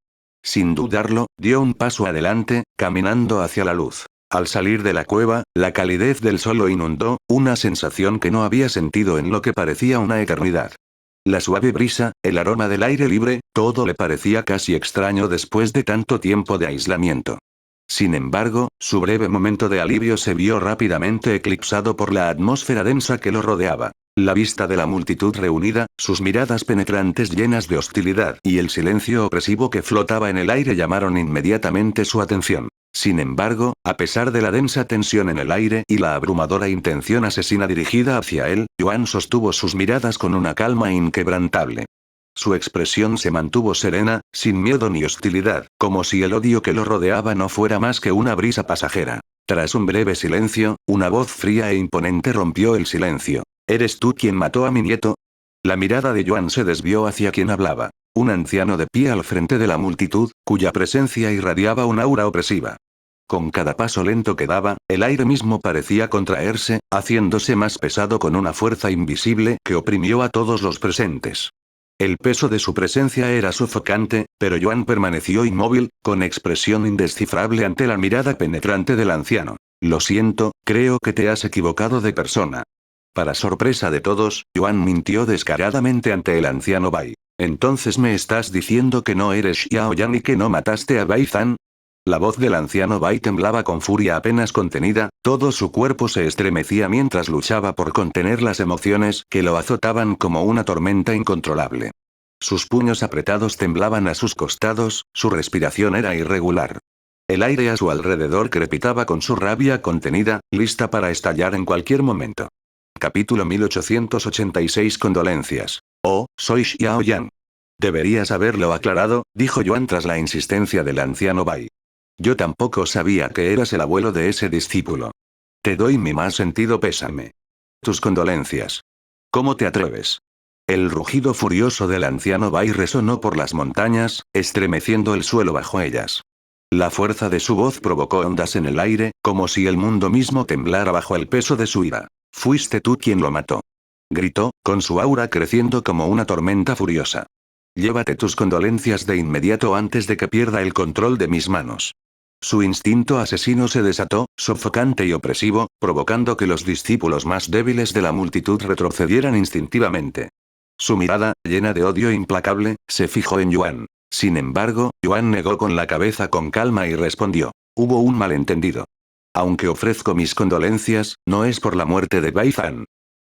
Sin dudarlo, dio un paso adelante, caminando hacia la luz. Al salir de la cueva, la calidez del sol lo inundó, una sensación que no había sentido en lo que parecía una eternidad. La suave brisa, el aroma del aire libre, todo le parecía casi extraño después de tanto tiempo de aislamiento. Sin embargo, su breve momento de alivio se vio rápidamente eclipsado por la atmósfera densa que lo rodeaba. La vista de la multitud reunida, sus miradas penetrantes llenas de hostilidad y el silencio opresivo que flotaba en el aire llamaron inmediatamente su atención. Sin embargo, a pesar de la densa tensión en el aire y la abrumadora intención asesina dirigida hacia él, Yuan sostuvo sus miradas con una calma inquebrantable. Su expresión se mantuvo serena, sin miedo ni hostilidad, como si el odio que lo rodeaba no fuera más que una brisa pasajera. Tras un breve silencio, una voz fría e imponente rompió el silencio. ¿Eres tú quien mató a mi nieto? La mirada de Yuan se desvió hacia quien hablaba. Un anciano de pie al frente de la multitud, cuya presencia irradiaba un aura opresiva. Con cada paso lento que daba, el aire mismo parecía contraerse, haciéndose más pesado con una fuerza invisible que oprimió a todos los presentes. El peso de su presencia era sofocante, pero Yuan permaneció inmóvil, con expresión indescifrable ante la mirada penetrante del anciano. Lo siento, creo que te has equivocado de persona. Para sorpresa de todos, Yuan mintió descaradamente ante el anciano Bai. ¿Entonces me estás diciendo que no eres Xiao Yan y que no mataste a Bai Zan? La voz del anciano Bai temblaba con furia apenas contenida, todo su cuerpo se estremecía mientras luchaba por contener las emociones que lo azotaban como una tormenta incontrolable. Sus puños apretados temblaban a sus costados, su respiración era irregular. El aire a su alrededor crepitaba con su rabia contenida, lista para estallar en cualquier momento. Capítulo 1886 Condolencias. Oh, soy Xiao Yan. Deberías haberlo aclarado, dijo Yuan tras la insistencia del anciano Bai. Yo tampoco sabía que eras el abuelo de ese discípulo. Te doy mi más sentido pésame. Tus condolencias. ¿Cómo te atreves? El rugido furioso del anciano Bai resonó por las montañas, estremeciendo el suelo bajo ellas. La fuerza de su voz provocó ondas en el aire, como si el mundo mismo temblara bajo el peso de su ira. Fuiste tú quien lo mató. Gritó, con su aura creciendo como una tormenta furiosa. Llévate tus condolencias de inmediato antes de que pierda el control de mis manos. Su instinto asesino se desató, sofocante y opresivo, provocando que los discípulos más débiles de la multitud retrocedieran instintivamente. Su mirada, llena de odio implacable, se fijó en Yuan. Sin embargo, Yuan negó con la cabeza con calma y respondió. Hubo un malentendido. Aunque ofrezco mis condolencias, no es por la muerte de Bai Zan.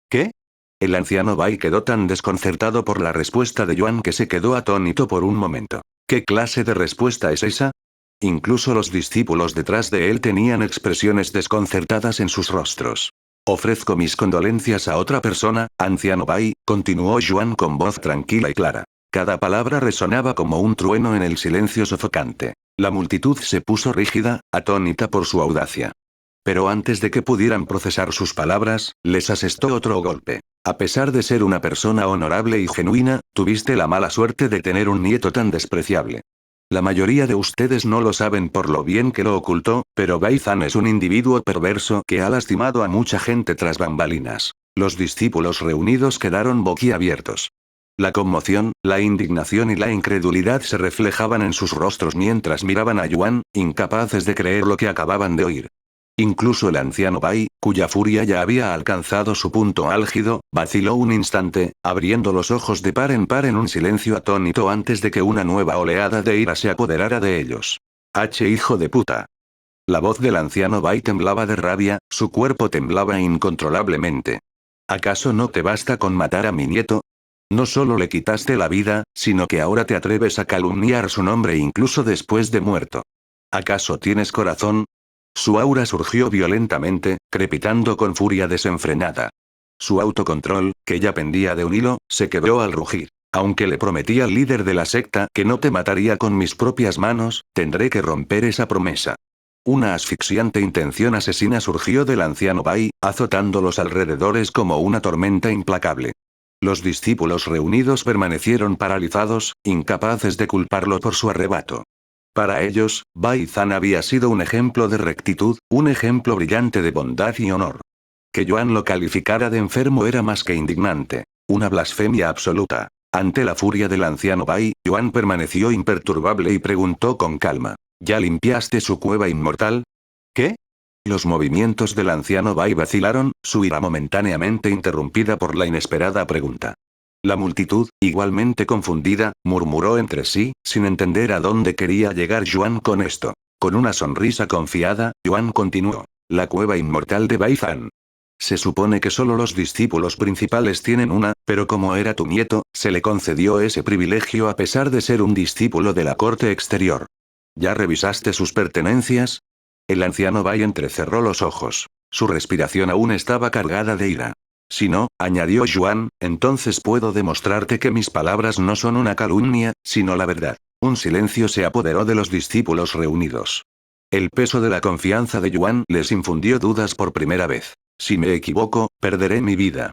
¿Qué? El anciano Bai quedó tan desconcertado por la respuesta de Yuan que se quedó atónito por un momento. ¿Qué clase de respuesta es esa? Incluso los discípulos detrás de él tenían expresiones desconcertadas en sus rostros. Ofrezco mis condolencias a otra persona, anciano Bai, continuó Yuan con voz tranquila y clara. Cada palabra resonaba como un trueno en el silencio sofocante. La multitud se puso rígida, atónita por su audacia. Pero antes de que pudieran procesar sus palabras, les asestó otro golpe. A pesar de ser una persona honorable y genuina, tuviste la mala suerte de tener un nieto tan despreciable. La mayoría de ustedes no lo saben por lo bien que lo ocultó, pero Bai Zan es un individuo perverso que ha lastimado a mucha gente tras bambalinas. Los discípulos reunidos quedaron boquiabiertos. La conmoción, la indignación y la incredulidad se reflejaban en sus rostros mientras miraban a Yuan, incapaces de creer lo que acababan de oír. Incluso el anciano Bai, cuya furia ya había alcanzado su punto álgido, vaciló un instante, abriendo los ojos de par en un silencio atónito antes de que una nueva oleada de ira se apoderara de ellos. Hijo de puta. La voz del anciano Bai temblaba de rabia, su cuerpo temblaba incontrolablemente. ¿Acaso no te basta con matar a mi nieto? No solo le quitaste la vida, sino que ahora te atreves a calumniar su nombre incluso después de muerto. ¿Acaso tienes corazón? Su aura surgió violentamente, crepitando con furia desenfrenada. Su autocontrol, que ya pendía de un hilo, se quebró al rugir. Aunque le prometí al líder de la secta que no te mataría con mis propias manos, tendré que romper esa promesa. Una asfixiante intención asesina surgió del anciano Bai, azotando los alrededores como una tormenta implacable. Los discípulos reunidos permanecieron paralizados, incapaces de culparlo por su arrebato. Para ellos, Bai Zan había sido un ejemplo de rectitud, un ejemplo brillante de bondad y honor. Que Yuan lo calificara de enfermo era más que indignante. Una blasfemia absoluta. Ante la furia del anciano Bai, Yuan permaneció imperturbable y preguntó con calma. ¿Ya limpiaste su cueva inmortal? ¿Qué? Los movimientos del anciano Bai vacilaron, su ira momentáneamente interrumpida por la inesperada pregunta. La multitud, igualmente confundida, murmuró entre sí, sin entender a dónde quería llegar Yuan con esto. Con una sonrisa confiada, Yuan continuó. La cueva inmortal de Bai Zan. Se supone que solo los discípulos principales tienen una, pero como era tu nieto, se le concedió ese privilegio a pesar de ser un discípulo de la corte exterior. ¿Ya revisaste sus pertenencias? El anciano Bai entrecerró los ojos. Su respiración aún estaba cargada de ira. Si no, añadió Yuan, entonces puedo demostrarte que mis palabras no son una calumnia, sino la verdad. Un silencio se apoderó de los discípulos reunidos. El peso de la confianza de Yuan les infundió dudas por primera vez. Si me equivoco, perderé mi vida.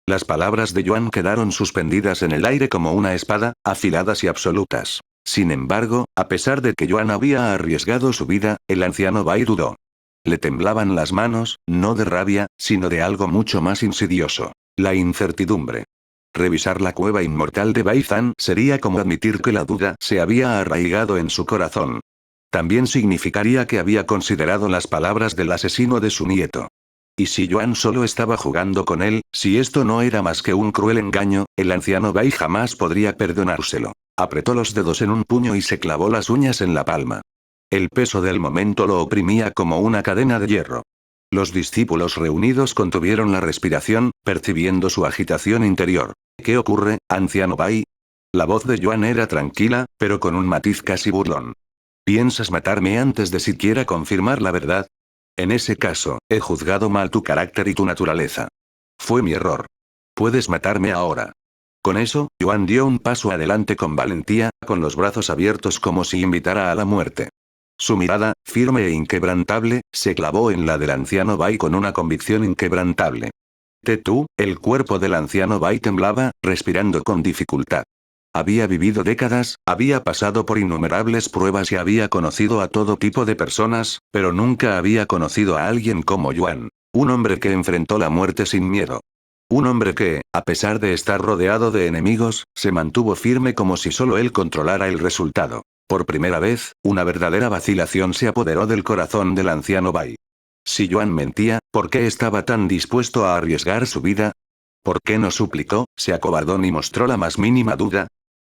Las palabras de Yuan quedaron suspendidas en el aire como una espada, afiladas y absolutas. Sin embargo, a pesar de que Yuan había arriesgado su vida, el anciano Bai dudó. Le temblaban las manos, no de rabia, sino de algo mucho más insidioso. La incertidumbre. Revisar la cueva inmortal de Bai Zan sería como admitir que la duda se había arraigado en su corazón. También significaría que había considerado las palabras del asesino de su nieto. Y si Yuan solo estaba jugando con él, si esto no era más que un cruel engaño, el anciano Bai jamás podría perdonárselo. Apretó los dedos en un puño y se clavó las uñas en la palma. El peso del momento lo oprimía como una cadena de hierro. Los discípulos reunidos contuvieron la respiración, percibiendo su agitación interior. ¿Qué ocurre, anciano Bai? La voz de Yuan era tranquila, pero con un matiz casi burlón. ¿Piensas matarme antes de siquiera confirmar la verdad? En ese caso, he juzgado mal tu carácter y tu naturaleza. Fue mi error. Puedes matarme ahora. Con eso, Yuan dio un paso adelante con valentía, con los brazos abiertos como si invitara a la muerte. Su mirada, firme e inquebrantable, se clavó en la del anciano Bai con una convicción inquebrantable. El cuerpo del anciano Bai temblaba, respirando con dificultad. Había vivido décadas, había pasado por innumerables pruebas y había conocido a todo tipo de personas, pero nunca había conocido a alguien como Yuan. Un hombre que enfrentó la muerte sin miedo. Un hombre que, a pesar de estar rodeado de enemigos, se mantuvo firme como si solo él controlara el resultado. Por primera vez, una verdadera vacilación se apoderó del corazón del anciano Bai. Si Yuan mentía, ¿por qué estaba tan dispuesto a arriesgar su vida? ¿Por qué no suplicó, se acobardó ni mostró la más mínima duda?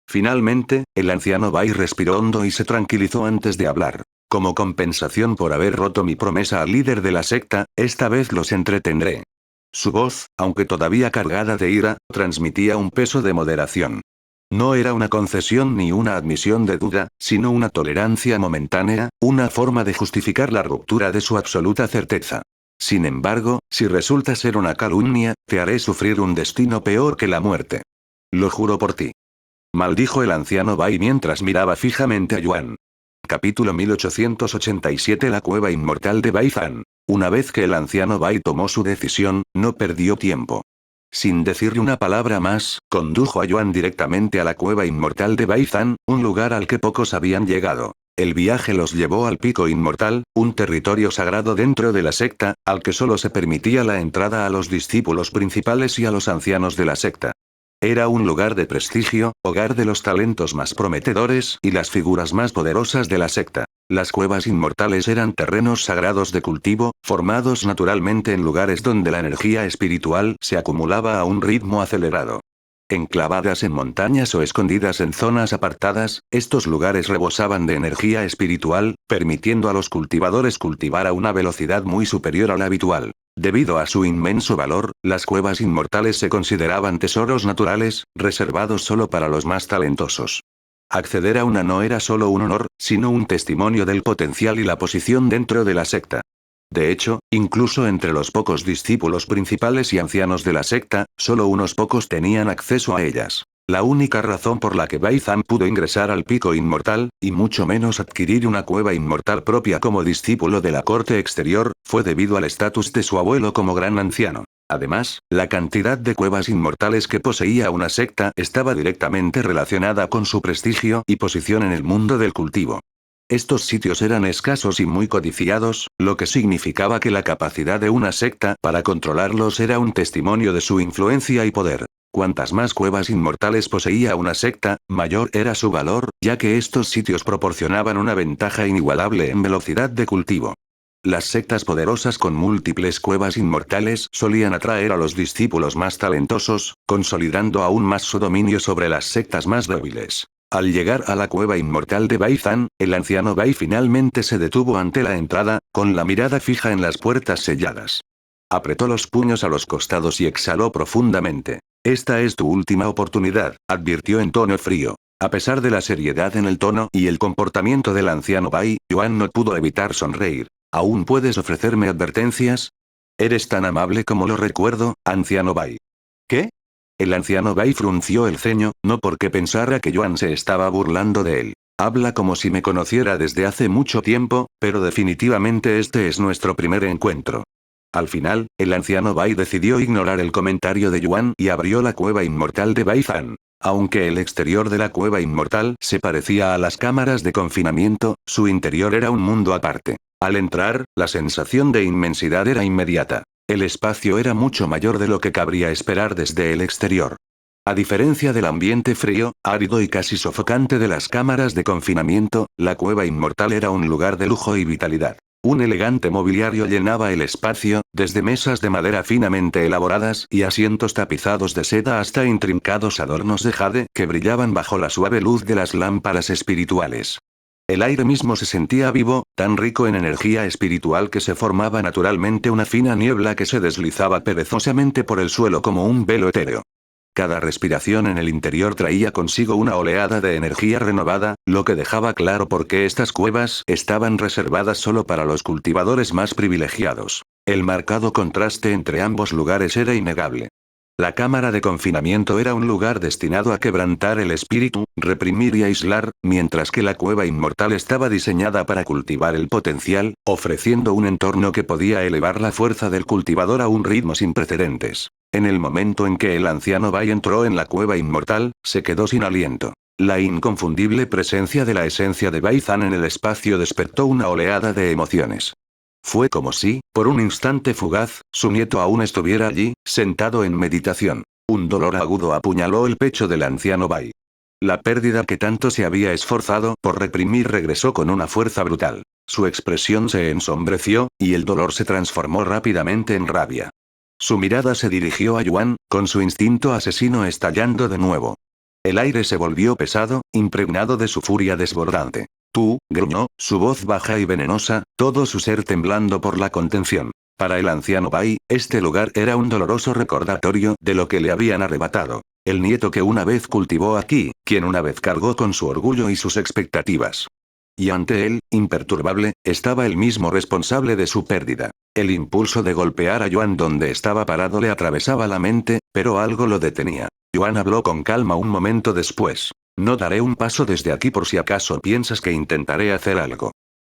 Finalmente, el anciano Bai respiró hondo y se tranquilizó antes de hablar. Como compensación por haber roto mi promesa al líder de la secta, esta vez los entretendré. Su voz, aunque todavía cargada de ira, transmitía un peso de moderación. No era una concesión ni una admisión de duda, sino una tolerancia momentánea, una forma de justificar la ruptura de su absoluta certeza. Sin embargo, si resulta ser una calumnia, te haré sufrir un destino peor que la muerte. Lo juro por ti. Maldijo el anciano Bai mientras miraba fijamente a Yuan. Capítulo 1887. La cueva inmortal de Bai Zan. Una vez que el anciano Bai tomó su decisión, no perdió tiempo. Sin decirle una palabra más, condujo a Yuan directamente a la cueva inmortal de Bai Zan, un lugar al que pocos habían llegado. El viaje los llevó al Pico Inmortal, un territorio sagrado dentro de la secta, al que solo se permitía la entrada a los discípulos principales y a los ancianos de la secta. Era un lugar de prestigio, hogar de los talentos más prometedores y las figuras más poderosas de la secta. Las cuevas inmortales eran terrenos sagrados de cultivo, formados naturalmente en lugares donde la energía espiritual se acumulaba a un ritmo acelerado. Enclavadas en montañas o escondidas en zonas apartadas, estos lugares rebosaban de energía espiritual, permitiendo a los cultivadores cultivar a una velocidad muy superior a la habitual. Debido a su inmenso valor, las cuevas inmortales se consideraban tesoros naturales, reservados solo para los más talentosos. Acceder a una no era solo un honor, sino un testimonio del potencial y la posición dentro de la secta. De hecho, incluso entre los pocos discípulos principales y ancianos de la secta, solo unos pocos tenían acceso a ellas. La única razón por la que Bai Zan pudo ingresar al pico inmortal, y mucho menos adquirir una cueva inmortal propia como discípulo de la corte exterior, fue debido al estatus de su abuelo como gran anciano. Además, la cantidad de cuevas inmortales que poseía una secta estaba directamente relacionada con su prestigio y posición en el mundo del cultivo. Estos sitios eran escasos y muy codiciados, lo que significaba que la capacidad de una secta para controlarlos era un testimonio de su influencia y poder. Cuantas más cuevas inmortales poseía una secta, mayor era su valor, ya que estos sitios proporcionaban una ventaja inigualable en velocidad de cultivo. Las sectas poderosas con múltiples cuevas inmortales solían atraer a los discípulos más talentosos, consolidando aún más su dominio sobre las sectas más débiles. Al llegar a la cueva inmortal de Bai Zan, el anciano Bai finalmente se detuvo ante la entrada, con la mirada fija en las puertas selladas. Apretó los puños a los costados y exhaló profundamente. Esta es tu última oportunidad, advirtió en tono frío. A pesar de la seriedad en el tono y el comportamiento del anciano Bai, Yuan no pudo evitar sonreír. ¿Aún puedes ofrecerme advertencias? Eres tan amable como lo recuerdo, anciano Bai. ¿Qué? El anciano Bai frunció el ceño, no porque pensara que Yuan se estaba burlando de él. Habla como si me conociera desde hace mucho tiempo, pero definitivamente este es nuestro primer encuentro. Al final, el anciano Bai decidió ignorar el comentario de Yuan y abrió la cueva inmortal de Bai Zan. Aunque el exterior de la cueva inmortal se parecía a las cámaras de confinamiento, su interior era un mundo aparte. Al entrar, la sensación de inmensidad era inmediata. El espacio era mucho mayor de lo que cabría esperar desde el exterior. A diferencia del ambiente frío, árido y casi sofocante de las cámaras de confinamiento, la cueva inmortal era un lugar de lujo y vitalidad. Un elegante mobiliario llenaba el espacio, desde mesas de madera finamente elaboradas y asientos tapizados de seda hasta intrincados adornos de jade que brillaban bajo la suave luz de las lámparas espirituales. El aire mismo se sentía vivo, tan rico en energía espiritual que se formaba naturalmente una fina niebla que se deslizaba perezosamente por el suelo como un velo etéreo. Cada respiración en el interior traía consigo una oleada de energía renovada, lo que dejaba claro por qué estas cuevas estaban reservadas solo para los cultivadores más privilegiados. El marcado contraste entre ambos lugares era innegable. La cámara de confinamiento era un lugar destinado a quebrantar el espíritu, reprimir y aislar, mientras que la cueva inmortal estaba diseñada para cultivar el potencial, ofreciendo un entorno que podía elevar la fuerza del cultivador a un ritmo sin precedentes. En el momento en que el anciano Bai entró en la cueva inmortal, se quedó sin aliento. La inconfundible presencia de la esencia de Bai Zan en el espacio despertó una oleada de emociones. Fue como si, por un instante fugaz, su nieto aún estuviera allí, sentado en meditación. Un dolor agudo apuñaló el pecho del anciano Bai. La pérdida que tanto se había esforzado por reprimir regresó con una fuerza brutal. Su expresión se ensombreció, y el dolor se transformó rápidamente en rabia. Su mirada se dirigió a Yuan, con su instinto asesino estallando de nuevo. El aire se volvió pesado, impregnado de su furia desbordante. Tú, gruñó, su voz baja y venenosa, todo su ser temblando por la contención. Para el anciano Bai, este lugar era un doloroso recordatorio de lo que le habían arrebatado. El nieto que una vez cultivó aquí, quien una vez cargó con su orgullo y sus expectativas. Y ante él, imperturbable, estaba el mismo responsable de su pérdida. El impulso de golpear a Yuan donde estaba parado le atravesaba la mente, pero algo lo detenía. Yuan habló con calma un momento después. No daré un paso desde aquí por si acaso piensas que intentaré hacer algo.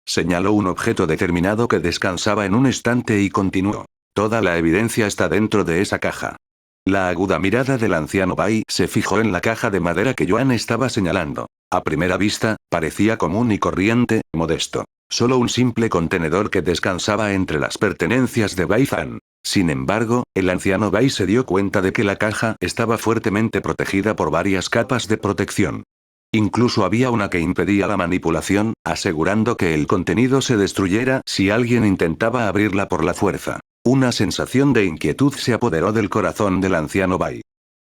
Señaló un objeto determinado que descansaba en un estante y continuó. Toda la evidencia está dentro de esa caja. La aguda mirada del anciano Bai se fijó en la caja de madera que Yuan estaba señalando. A primera vista, parecía común y corriente, modesto. Solo un simple contenedor que descansaba entre las pertenencias de Bai Zan. Sin embargo, el anciano Bai se dio cuenta de que la caja estaba fuertemente protegida por varias capas de protección. Incluso había una que impedía la manipulación, asegurando que el contenido se destruyera si alguien intentaba abrirla por la fuerza. Una sensación de inquietud se apoderó del corazón del anciano Bai.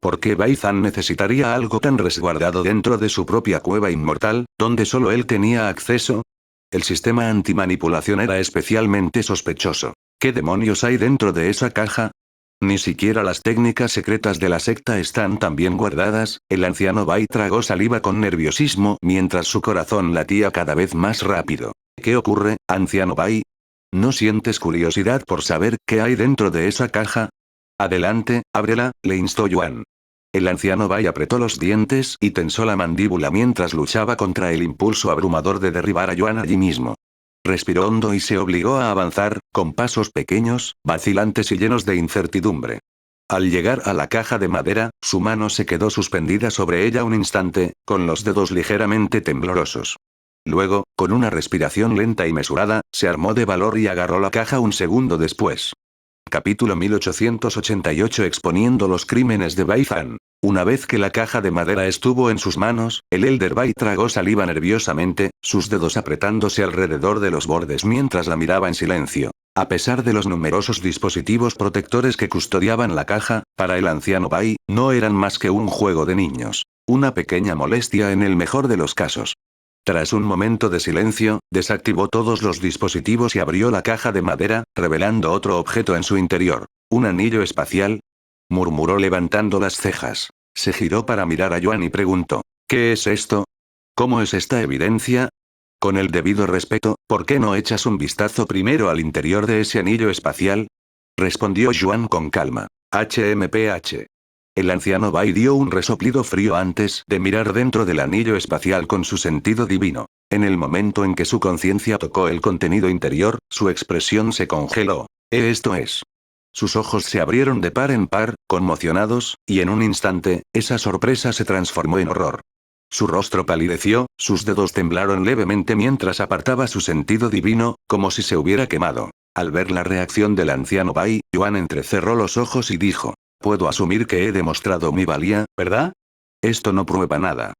¿Por qué Bai Zan necesitaría algo tan resguardado dentro de su propia cueva inmortal, donde solo él tenía acceso? El sistema antimanipulación era especialmente sospechoso. ¿Qué demonios hay dentro de esa caja? Ni siquiera las técnicas secretas de la secta están tan bien guardadas. El anciano Bai tragó saliva con nerviosismo mientras su corazón latía cada vez más rápido. ¿Qué ocurre, anciano Bai? ¿No sientes curiosidad por saber qué hay dentro de esa caja? Adelante, ábrela, le instó Yuan. El anciano Bai apretó los dientes y tensó la mandíbula mientras luchaba contra el impulso abrumador de derribar a Yuan allí mismo. Respiró hondo y se obligó a avanzar, con pasos pequeños, vacilantes y llenos de incertidumbre. Al llegar a la caja de madera, su mano se quedó suspendida sobre ella un instante, con los dedos ligeramente temblorosos. Luego, con una respiración lenta y mesurada, se armó de valor y agarró la caja un segundo después. Capítulo 1888 exponiendo los crímenes de Bai Fan. Una vez que la caja de madera estuvo en sus manos, el Elder Bai tragó saliva nerviosamente, sus dedos apretándose alrededor de los bordes mientras la miraba en silencio. A pesar de los numerosos dispositivos protectores que custodiaban la caja, para el anciano Bai, no eran más que un juego de niños. Una pequeña molestia en el mejor de los casos. Tras un momento de silencio, desactivó todos los dispositivos y abrió la caja de madera, revelando otro objeto en su interior. ¿Un anillo espacial?, murmuró levantando las cejas. Se giró para mirar a Yuan y preguntó: ¿qué es esto? ¿Cómo es esta evidencia? Con el debido respeto, ¿por qué no echas un vistazo primero al interior de ese anillo espacial?, respondió Yuan con calma. HMPH. El anciano Bai dio un resoplido frío antes de mirar dentro del anillo espacial con su sentido divino. En el momento en que su conciencia tocó el contenido interior, su expresión se congeló. Esto es. Sus ojos se abrieron de par en par, conmocionados, y en un instante, esa sorpresa se transformó en horror. Su rostro palideció, sus dedos temblaron levemente mientras apartaba su sentido divino, como si se hubiera quemado. Al ver la reacción del anciano Bai, Yuan entrecerró los ojos y dijo: puedo asumir que he demostrado mi valía, ¿verdad? Esto no prueba nada.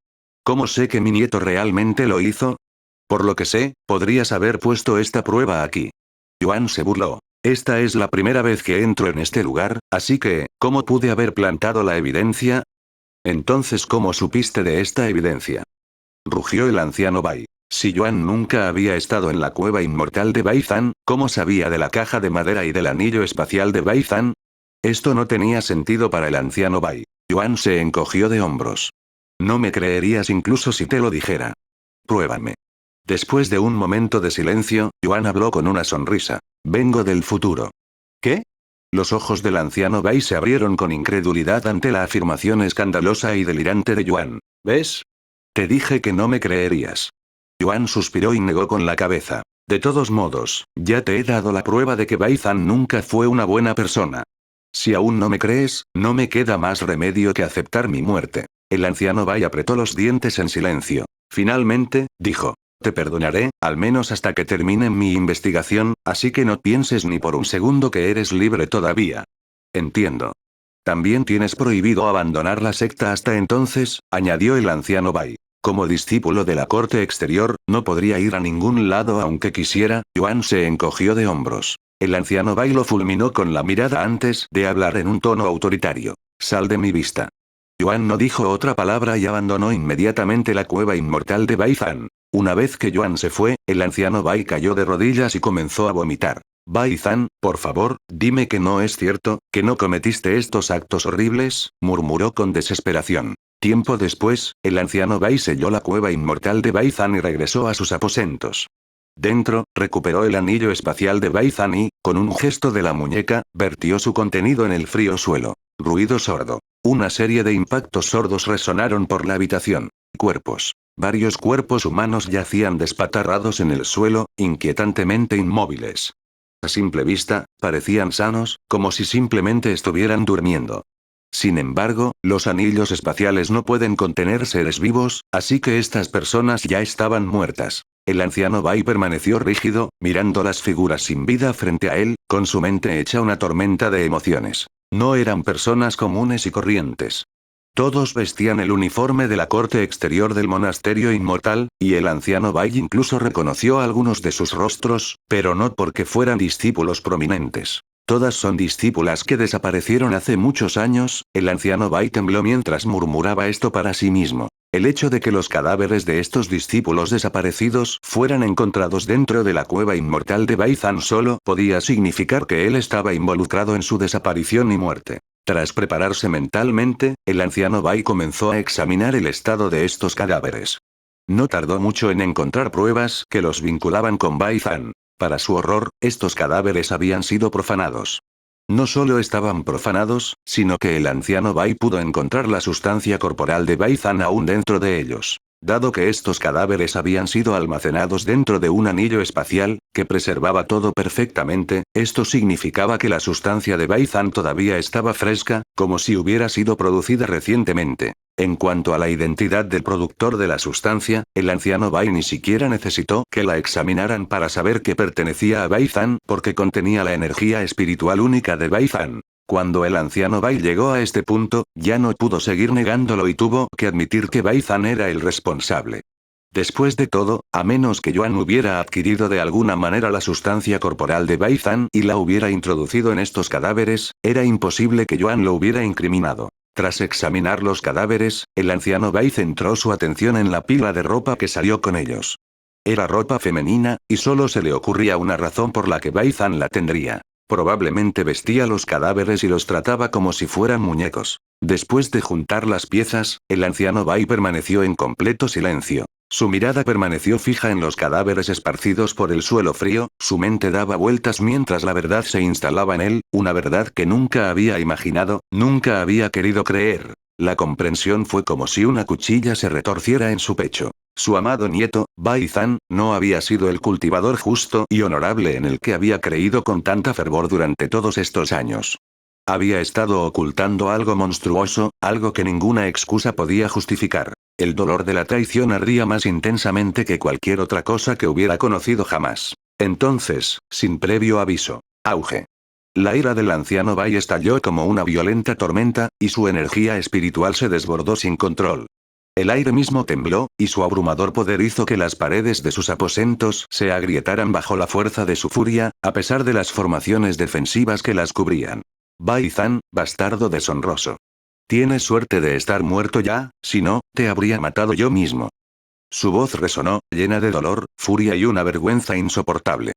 ¿Cómo sé que mi nieto realmente lo hizo? Por lo que sé, podrías haber puesto esta prueba aquí. Yuan se burló. Esta es la primera vez que entro en este lugar, así que, ¿cómo pude haber plantado la evidencia? Entonces, ¿cómo supiste de esta evidencia?, rugió el anciano Bai. Si Yuan nunca había estado en la cueva inmortal de Bai Zan, ¿cómo sabía de la caja de madera y del anillo espacial de Bai Zan? Esto no tenía sentido para el anciano Bai. Yuan se encogió de hombros. No me creerías incluso si te lo dijera. Pruébame. Después de un momento de silencio, Yuan habló con una sonrisa. Vengo del futuro. ¿Qué? Los ojos del anciano Bai se abrieron con incredulidad ante la afirmación escandalosa y delirante de Yuan. ¿Ves? Te dije que no me creerías. Yuan suspiró y negó con la cabeza. De todos modos, ya te he dado la prueba de que Bai Zan nunca fue una buena persona. Si aún no me crees, no me queda más remedio que aceptar mi muerte. El anciano Bai apretó los dientes en silencio. Finalmente, dijo: te perdonaré, al menos hasta que termine mi investigación, así que no pienses ni por un segundo que eres libre todavía. Entiendo. También tienes prohibido abandonar la secta hasta entonces, añadió el anciano Bai. Como discípulo de la corte exterior, no podría ir a ningún lado aunque quisiera. Yuan se encogió de hombros. El anciano Bai lo fulminó con la mirada antes de hablar en un tono autoritario. Sal de mi vista. Yuan no dijo otra palabra y abandonó inmediatamente la cueva inmortal de Bai Zan. Una vez que Yuan se fue, el anciano Bai cayó de rodillas y comenzó a vomitar. Bai Zan, por favor, dime que no es cierto, que no cometiste estos actos horribles, murmuró con desesperación. Tiempo después, el anciano Bai selló la cueva inmortal de Bai Zan y regresó a sus aposentos. Dentro, recuperó el anillo espacial de Bai Zan y, con un gesto de la muñeca, vertió su contenido en el frío suelo. Ruido sordo. Una serie de impactos sordos resonaron por la habitación. Cuerpos. Varios cuerpos humanos yacían despatarrados en el suelo, inquietantemente inmóviles. A simple vista, parecían sanos, como si simplemente estuvieran durmiendo. Sin embargo, los anillos espaciales no pueden contener seres vivos, así que estas personas ya estaban muertas. El anciano Bai permaneció rígido, mirando las figuras sin vida frente a él, con su mente hecha una tormenta de emociones. No eran personas comunes y corrientes. Todos vestían el uniforme de la corte exterior del monasterio inmortal, y el anciano Bai incluso reconoció algunos de sus rostros, pero no porque fueran discípulos prominentes. Todas son discípulas que desaparecieron hace muchos años. El anciano Bai tembló mientras murmuraba esto para sí mismo. El hecho de que los cadáveres de estos discípulos desaparecidos fueran encontrados dentro de la cueva inmortal de Bai Zan solo podía significar que él estaba involucrado en su desaparición y muerte. Tras prepararse mentalmente, el anciano Bai comenzó a examinar el estado de estos cadáveres. No tardó mucho en encontrar pruebas que los vinculaban con Bai Zan. Para su horror, estos cadáveres habían sido profanados. No solo estaban profanados, sino que el anciano Bai pudo encontrar la sustancia corporal de Bai Zan aún dentro de ellos. Dado que estos cadáveres habían sido almacenados dentro de un anillo espacial, que preservaba todo perfectamente, esto significaba que la sustancia de Bai Zan todavía estaba fresca, como si hubiera sido producida recientemente. En cuanto a la identidad del productor de la sustancia, el anciano Bai ni siquiera necesitó que la examinaran para saber que pertenecía a Bai Zan porque contenía la energía espiritual única de Bai Zan. Cuando el anciano Bai llegó a este punto, ya no pudo seguir negándolo y tuvo que admitir que Bai Zan era el responsable. Después de todo, a menos que Yuan hubiera adquirido de alguna manera la sustancia corporal de Bai Zan y la hubiera introducido en estos cadáveres, era imposible que Yuan lo hubiera incriminado. Tras examinar los cadáveres, el anciano Bai centró su atención en la pila de ropa que salió con ellos. Era ropa femenina, y solo se le ocurría una razón por la que Bai Zan la tendría. Probablemente vestía los cadáveres y los trataba como si fueran muñecos. Después de juntar las piezas, el anciano Bai permaneció en completo silencio. Su mirada permaneció fija en los cadáveres esparcidos por el suelo frío, su mente daba vueltas mientras la verdad se instalaba en él, una verdad que nunca había imaginado, nunca había querido creer. La comprensión fue como si una cuchilla se retorciera en su pecho. Su amado nieto, Bai Zan, no había sido el cultivador justo y honorable en el que había creído con tanta fervor durante todos estos años. Había estado ocultando algo monstruoso, algo que ninguna excusa podía justificar. El dolor de la traición ardía más intensamente que cualquier otra cosa que hubiera conocido jamás. Entonces, sin previo aviso, auge. La ira del anciano Bai estalló como una violenta tormenta, y su energía espiritual se desbordó sin control. El aire mismo tembló, y su abrumador poder hizo que las paredes de sus aposentos se agrietaran bajo la fuerza de su furia, a pesar de las formaciones defensivas que las cubrían. Bai Zan, bastardo deshonroso. Tienes suerte de estar muerto ya, si no, te habría matado yo mismo. Su voz resonó, llena de dolor, furia y una vergüenza insoportable.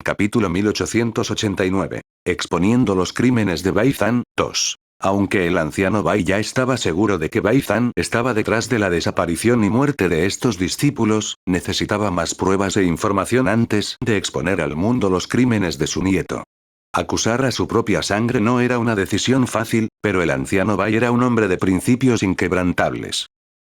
Capítulo 1889. Exponiendo los crímenes de Bai Zan, 2. Aunque el anciano Bai ya estaba seguro de que Bai Zan estaba detrás de la desaparición y muerte de estos discípulos, necesitaba más pruebas e información antes de exponer al mundo los crímenes de su nieto. Acusar a su propia sangre no era una decisión fácil, pero el anciano Bai era un hombre de principios inquebrantables.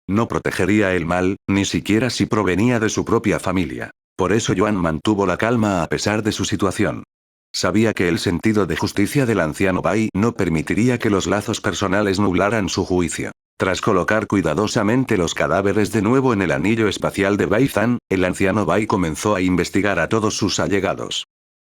No protegería el mal, ni siquiera si provenía de su propia familia. Por eso Yuan mantuvo la calma a pesar de su situación. Sabía que el sentido de justicia del anciano Bai no permitiría que los lazos personales nublaran su juicio. Tras colocar cuidadosamente los cadáveres de nuevo en el anillo espacial de Bai Zan, el anciano Bai comenzó a investigar a todos sus allegados.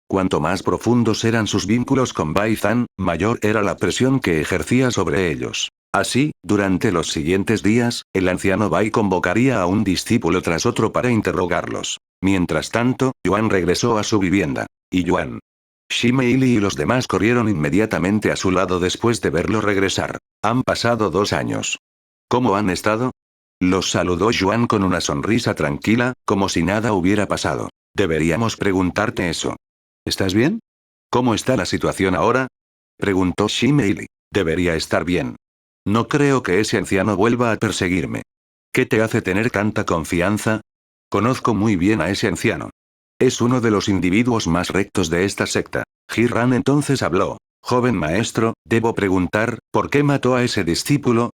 Cuanto más profundos eran sus vínculos con Bai Zan, mayor era la presión que ejercía sobre ellos. Así, durante los siguientes días, el anciano Bai convocaría a un discípulo tras otro para interrogarlos. Mientras tanto, Yuan regresó a su vivienda. Y Yuan, Shimeili y los demás corrieron inmediatamente a su lado después de verlo regresar. Han pasado 2 años. ¿Cómo han estado? Los saludó Yuan con una sonrisa tranquila, como si nada hubiera pasado. Deberíamos preguntarte eso. ¿Estás bien? ¿Cómo está la situación ahora? Preguntó Shimeili. Debería estar bien. No creo que ese anciano vuelva a perseguirme. ¿Qué te hace tener tanta confianza? Conozco muy bien a ese anciano. Es uno de los individuos más rectos de esta secta. Hiran entonces habló. Joven maestro, debo preguntar, ¿por qué mató a ese discípulo?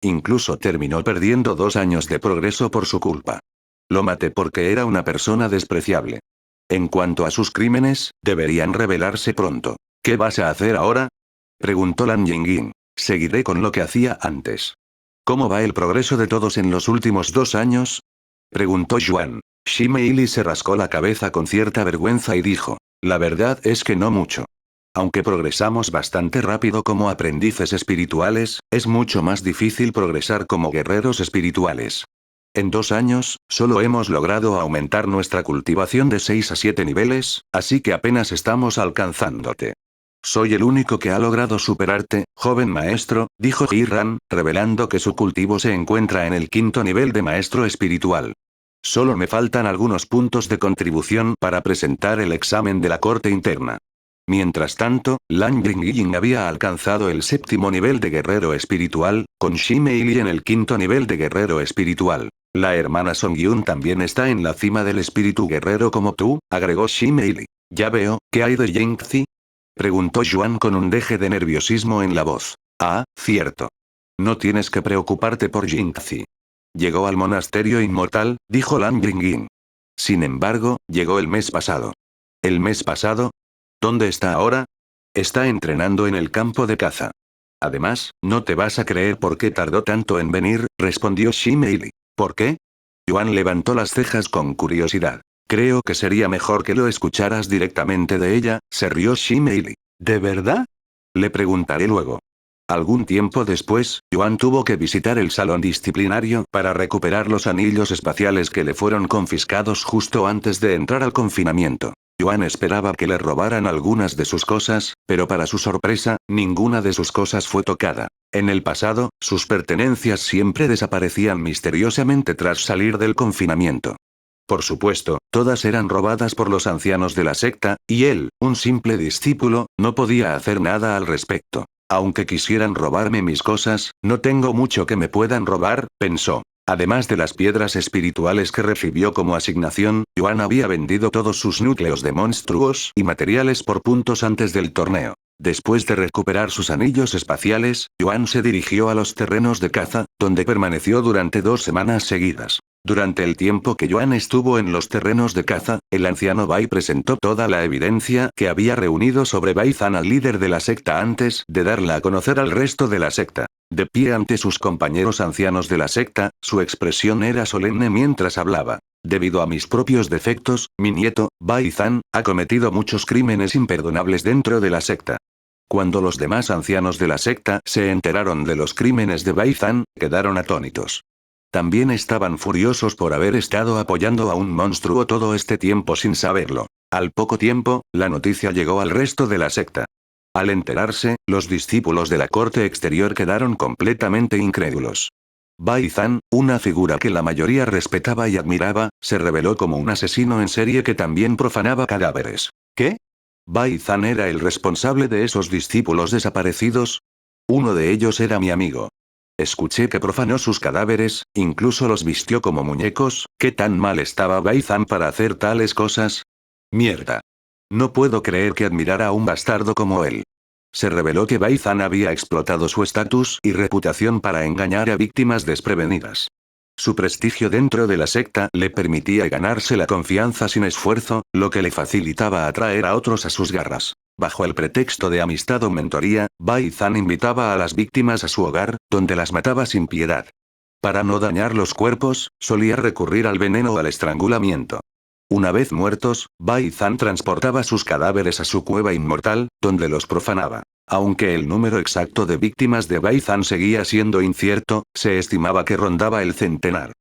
Incluso terminó perdiendo 2 años de progreso por su culpa. Lo maté porque era una persona despreciable. En cuanto a sus crímenes, deberían revelarse pronto. ¿Qué vas a hacer ahora? Preguntó Lan Yingying. Seguiré con lo que hacía antes. ¿Cómo va el progreso de todos en los últimos 2 años? Preguntó Yuan. Shimeili se rascó la cabeza con cierta vergüenza y dijo. La verdad es que no mucho. Aunque progresamos bastante rápido como aprendices espirituales, es mucho más difícil progresar como guerreros espirituales. En 2 años, solo hemos logrado aumentar nuestra cultivación de 6 a 7 niveles, así que apenas estamos alcanzándote. Soy el único que ha logrado superarte, joven maestro, dijo Hiran, revelando que su cultivo se encuentra en el 5.º nivel de maestro espiritual. Solo me faltan algunos puntos de contribución para presentar el examen de la corte interna. Mientras tanto, Lan Yingying había alcanzado el 7.º nivel de guerrero espiritual, con Shimeili en el 5.º nivel de guerrero espiritual. La hermana Songyun también está en la cima del espíritu guerrero como tú, agregó Shimeili. Ya veo, ¿qué hay de Yingzi? Preguntó Yuan con un deje de nerviosismo en la voz. Ah, cierto. No tienes que preocuparte por Jingzi. Llegó al monasterio inmortal, dijo Lan Yingyin. Sin embargo, llegó el mes pasado. ¿El mes pasado? ¿Dónde está ahora? Está entrenando en el campo de caza. Además, no te vas a creer por qué tardó tanto en venir, respondió Shimeili. ¿Por qué? Yuan levantó las cejas con curiosidad. Creo que sería mejor que lo escucharas directamente de ella, se rió Shimeili. ¿De verdad? Le preguntaré luego. Algún tiempo después, Yuan tuvo que visitar el salón disciplinario para recuperar los anillos espaciales que le fueron confiscados justo antes de entrar al confinamiento. Yuan esperaba que le robaran algunas de sus cosas, pero para su sorpresa, ninguna de sus cosas fue tocada. En el pasado, sus pertenencias siempre desaparecían misteriosamente tras salir del confinamiento. Por supuesto, todas eran robadas por los ancianos de la secta, y él, un simple discípulo, no podía hacer nada al respecto. Aunque quisieran robarme mis cosas, no tengo mucho que me puedan robar, pensó. Además de las piedras espirituales que recibió como asignación, Yuan había vendido todos sus núcleos de monstruos y materiales por puntos antes del torneo. Después de recuperar sus anillos espaciales, Yuan se dirigió a los terrenos de caza, donde permaneció durante 2 semanas seguidas. Durante el tiempo que Yuan estuvo en los terrenos de caza, el anciano Bai presentó toda la evidencia que había reunido sobre Bai Zan al líder de la secta antes de darla a conocer al resto de la secta. De pie ante sus compañeros ancianos de la secta, su expresión era solemne mientras hablaba. Debido a mis propios defectos, mi nieto, Bai Zan, ha cometido muchos crímenes imperdonables dentro de la secta. Cuando los demás ancianos de la secta se enteraron de los crímenes de Bai Zan, quedaron atónitos. También estaban furiosos por haber estado apoyando a un monstruo todo este tiempo sin saberlo. Al poco tiempo, la noticia llegó al resto de la secta. Al enterarse, los discípulos de la corte exterior quedaron completamente incrédulos. Bai Zan, una figura que la mayoría respetaba y admiraba, se reveló como un asesino en serie que también profanaba cadáveres. ¿Qué? ¿Bai Zan era el responsable de esos discípulos desaparecidos? Uno de ellos era mi amigo. Escuché que profanó sus cadáveres, incluso los vistió como muñecos. ¿Qué tan mal estaba Bai Zan para hacer tales cosas? Mierda. No puedo creer que admirara a un bastardo como él. Se reveló que Bai Zan había explotado su estatus y reputación para engañar a víctimas desprevenidas. Su prestigio dentro de la secta le permitía ganarse la confianza sin esfuerzo, lo que le facilitaba atraer a otros a sus garras. Bajo el pretexto de amistad o mentoría, Bai Zan invitaba a las víctimas a su hogar, donde las mataba sin piedad. Para no dañar los cuerpos, solía recurrir al veneno o al estrangulamiento. Una vez muertos, Bai Zan transportaba sus cadáveres a su cueva inmortal, donde los profanaba. Aunque el número exacto de víctimas de Bai Zan seguía siendo incierto, se estimaba que rondaba el centenar.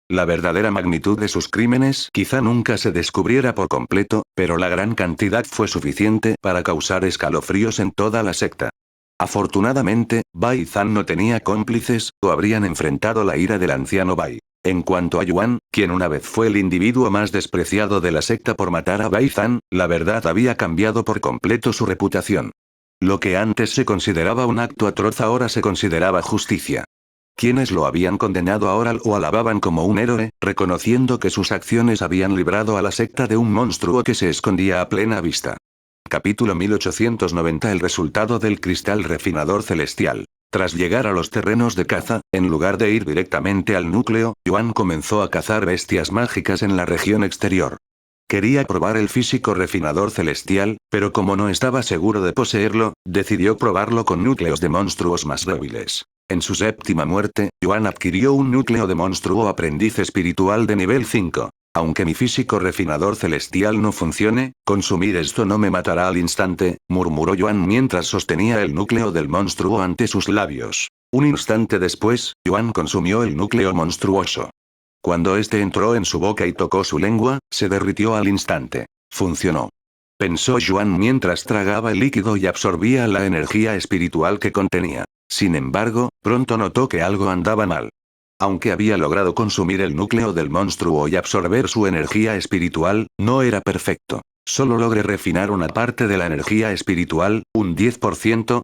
La verdadera magnitud de sus crímenes quizá nunca se descubriera por completo, pero la gran cantidad fue suficiente para causar escalofríos en toda la secta. Afortunadamente, Bai Zan no tenía cómplices, o habrían enfrentado la ira del anciano Bai. En cuanto a Yuan, quien una vez fue el individuo más despreciado de la secta por matar a Bai Zan, la verdad había cambiado por completo su reputación. Lo que antes se consideraba un acto atroz ahora se consideraba justicia. Quienes lo habían condenado ahora lo alababan como un héroe, reconociendo que sus acciones habían librado a la secta de un monstruo que se escondía a plena vista. Capítulo 1890. El resultado del cristal refinador celestial. Tras llegar a los terrenos de caza, en lugar de ir directamente al núcleo, Yuan comenzó a cazar bestias mágicas en la región exterior. Quería probar el físico refinador celestial, pero como no estaba seguro de poseerlo, decidió probarlo con núcleos de monstruos más débiles. En su séptima muerte, Yuan adquirió un núcleo de monstruo aprendiz espiritual de nivel 5. Aunque mi físico refinador celestial no funcione, consumir esto no me matará al instante, murmuró Yuan mientras sostenía el núcleo del monstruo ante sus labios. Un instante después, Yuan consumió el núcleo monstruoso. Cuando este entró en su boca y tocó su lengua, se derritió al instante. Funcionó. Pensó Yuan mientras tragaba el líquido y absorbía la energía espiritual que contenía. Sin embargo, pronto notó que algo andaba mal. Aunque había logrado consumir el núcleo del monstruo y absorber su energía espiritual, no era perfecto. Solo logré refinar una parte de la energía espiritual, un 10%,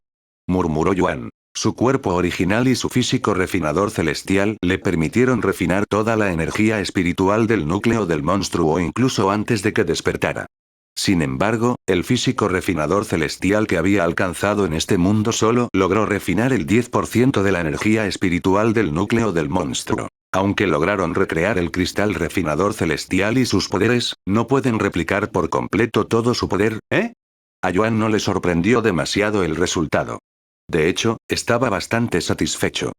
murmuró Yuan. Su cuerpo original y su físico refinador celestial le permitieron refinar toda la energía espiritual del núcleo del monstruo incluso antes de que despertara. Sin embargo, el físico refinador celestial que había alcanzado en este mundo solo logró refinar el 10% de la energía espiritual del núcleo del monstruo. Aunque lograron recrear el cristal refinador celestial y sus poderes, no pueden replicar por completo todo su poder, ¿eh? A Yuan no le sorprendió demasiado el resultado. De hecho, estaba bastante satisfecho.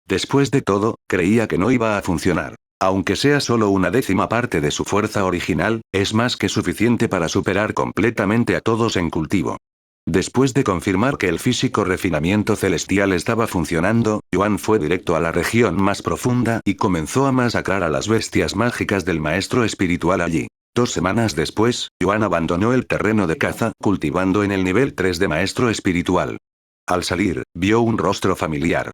Después de todo, creía que no iba a funcionar. Aunque sea solo una décima parte de su fuerza original, es más que suficiente para superar completamente a todos en cultivo. Después de confirmar que el físico refinamiento celestial estaba funcionando, Yuan fue directo a la región más profunda y comenzó a masacrar a las bestias mágicas del maestro espiritual allí. 2 semanas después, Yuan abandonó el terreno de caza, cultivando en el nivel 3 de maestro espiritual. Al salir, vio un rostro familiar.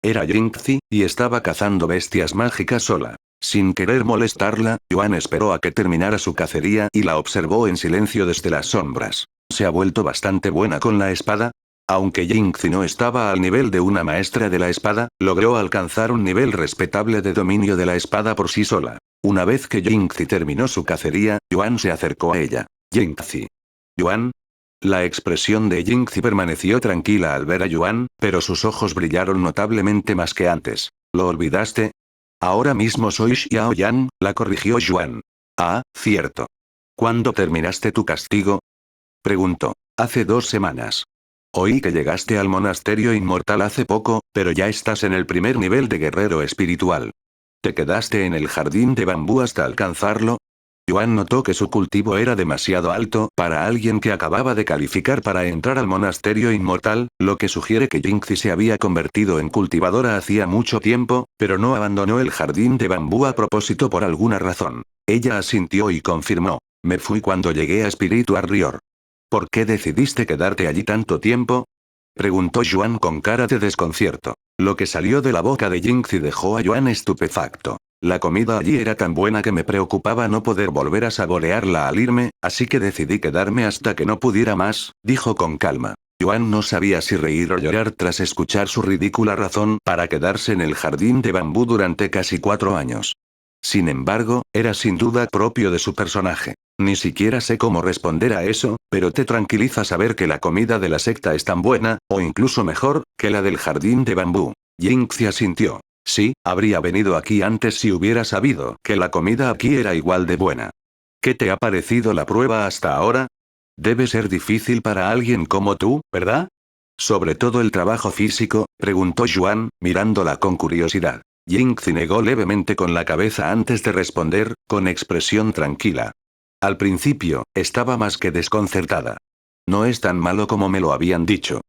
Era Jingzi, y estaba cazando bestias mágicas sola. Sin querer molestarla, Yuan esperó a que terminara su cacería y la observó en silencio desde las sombras. ¿Se ha vuelto bastante buena con la espada? Aunque Jingzi no estaba al nivel de una maestra de la espada, logró alcanzar un nivel respetable de dominio de la espada por sí sola. Una vez que Jingzi terminó su cacería, Yuan se acercó a ella. Jingzi. ¿Yuan? La expresión de Jingzi permaneció tranquila al ver a Yuan, pero sus ojos brillaron notablemente más que antes. ¿Lo olvidaste? Ahora mismo soy Xiao Yan, la corrigió Yuan. Ah, cierto. ¿Cuándo terminaste tu castigo? Preguntó. Hace 2 semanas. Oí que llegaste al monasterio inmortal hace poco, pero ya estás en el primer nivel de guerrero espiritual. ¿Te quedaste en el jardín de bambú hasta alcanzarlo? Yuan notó que su cultivo era demasiado alto para alguien que acababa de calificar para entrar al monasterio inmortal, lo que sugiere que Jingzi se había convertido en cultivadora hacía mucho tiempo, pero no abandonó el jardín de bambú a propósito por alguna razón. Ella asintió y confirmó. Me fui cuando llegué a Spiritual Rior. ¿Por qué decidiste quedarte allí tanto tiempo? Preguntó Yuan con cara de desconcierto. Lo que salió de la boca de Jingzi dejó a Yuan estupefacto. La comida allí era tan buena que me preocupaba no poder volver a saborearla al irme, así que decidí quedarme hasta que no pudiera más, dijo con calma. Yuan no sabía si reír o llorar tras escuchar su ridícula razón para quedarse en el jardín de bambú durante casi 4 años. Sin embargo, era sin duda propio de su personaje. Ni siquiera sé cómo responder a eso, pero te tranquiliza saber que la comida de la secta es tan buena, o incluso mejor, que la del jardín de bambú. Jingzi asintió. Sí, habría venido aquí antes si hubiera sabido que la comida aquí era igual de buena. ¿Qué te ha parecido la prueba hasta ahora? Debe ser difícil para alguien como tú, ¿verdad? Sobre todo el trabajo físico, preguntó Yuan, mirándola con curiosidad. Jingzi negó levemente con la cabeza antes de responder, con expresión tranquila. Al principio, estaba más que desconcertada. No es tan malo como me lo habían dicho.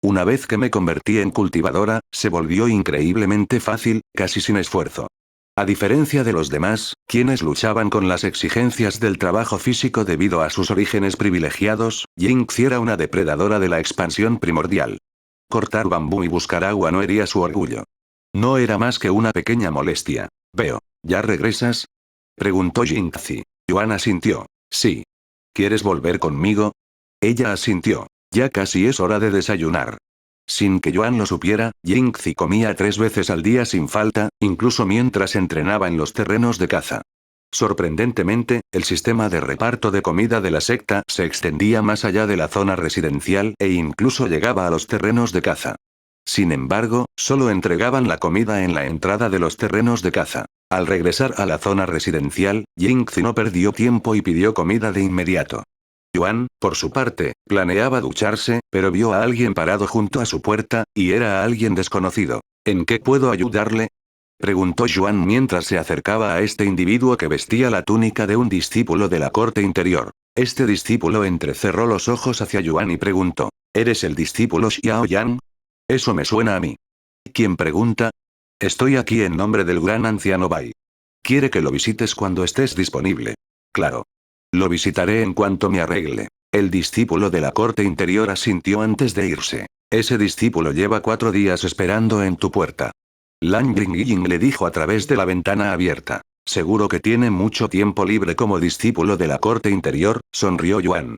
Una vez que me convertí en cultivadora, se volvió increíblemente fácil, casi sin esfuerzo. A diferencia de los demás, quienes luchaban con las exigencias del trabajo físico debido a sus orígenes privilegiados, Jingzi era una depredadora de la expansión primordial. Cortar bambú y buscar agua no hería su orgullo. No era más que una pequeña molestia. Veo. ¿Ya regresas? Preguntó Jingzi. Yuan asintió. Sí. ¿Quieres volver conmigo? Ella asintió. Ya casi es hora de desayunar. Sin que Yuan lo supiera, Jingzi comía 3 veces al día sin falta, incluso mientras entrenaba en los terrenos de caza. Sorprendentemente, el sistema de reparto de comida de la secta se extendía más allá de la zona residencial e incluso llegaba a los terrenos de caza. Sin embargo, solo entregaban la comida en la entrada de los terrenos de caza. Al regresar a la zona residencial, Jingzi no perdió tiempo y pidió comida de inmediato. Yuan, por su parte, planeaba ducharse, pero vio a alguien parado junto a su puerta, y era alguien desconocido. ¿En qué puedo ayudarle? Preguntó Yuan mientras se acercaba a este individuo que vestía la túnica de un discípulo de la corte interior. Este discípulo entrecerró los ojos hacia Yuan y preguntó. ¿Eres el discípulo Xiao Yan? Eso me suena a mí. ¿Quién pregunta? Estoy aquí en nombre del gran anciano Bai. Quiere que lo visites cuando estés disponible. Claro. Lo visitaré en cuanto me arregle. El discípulo de la corte interior asintió antes de irse. Ese discípulo lleva 4 días esperando en tu puerta. Lan Ying le dijo a través de la ventana abierta. Seguro que tiene mucho tiempo libre como discípulo de la corte interior, sonrió Yuan.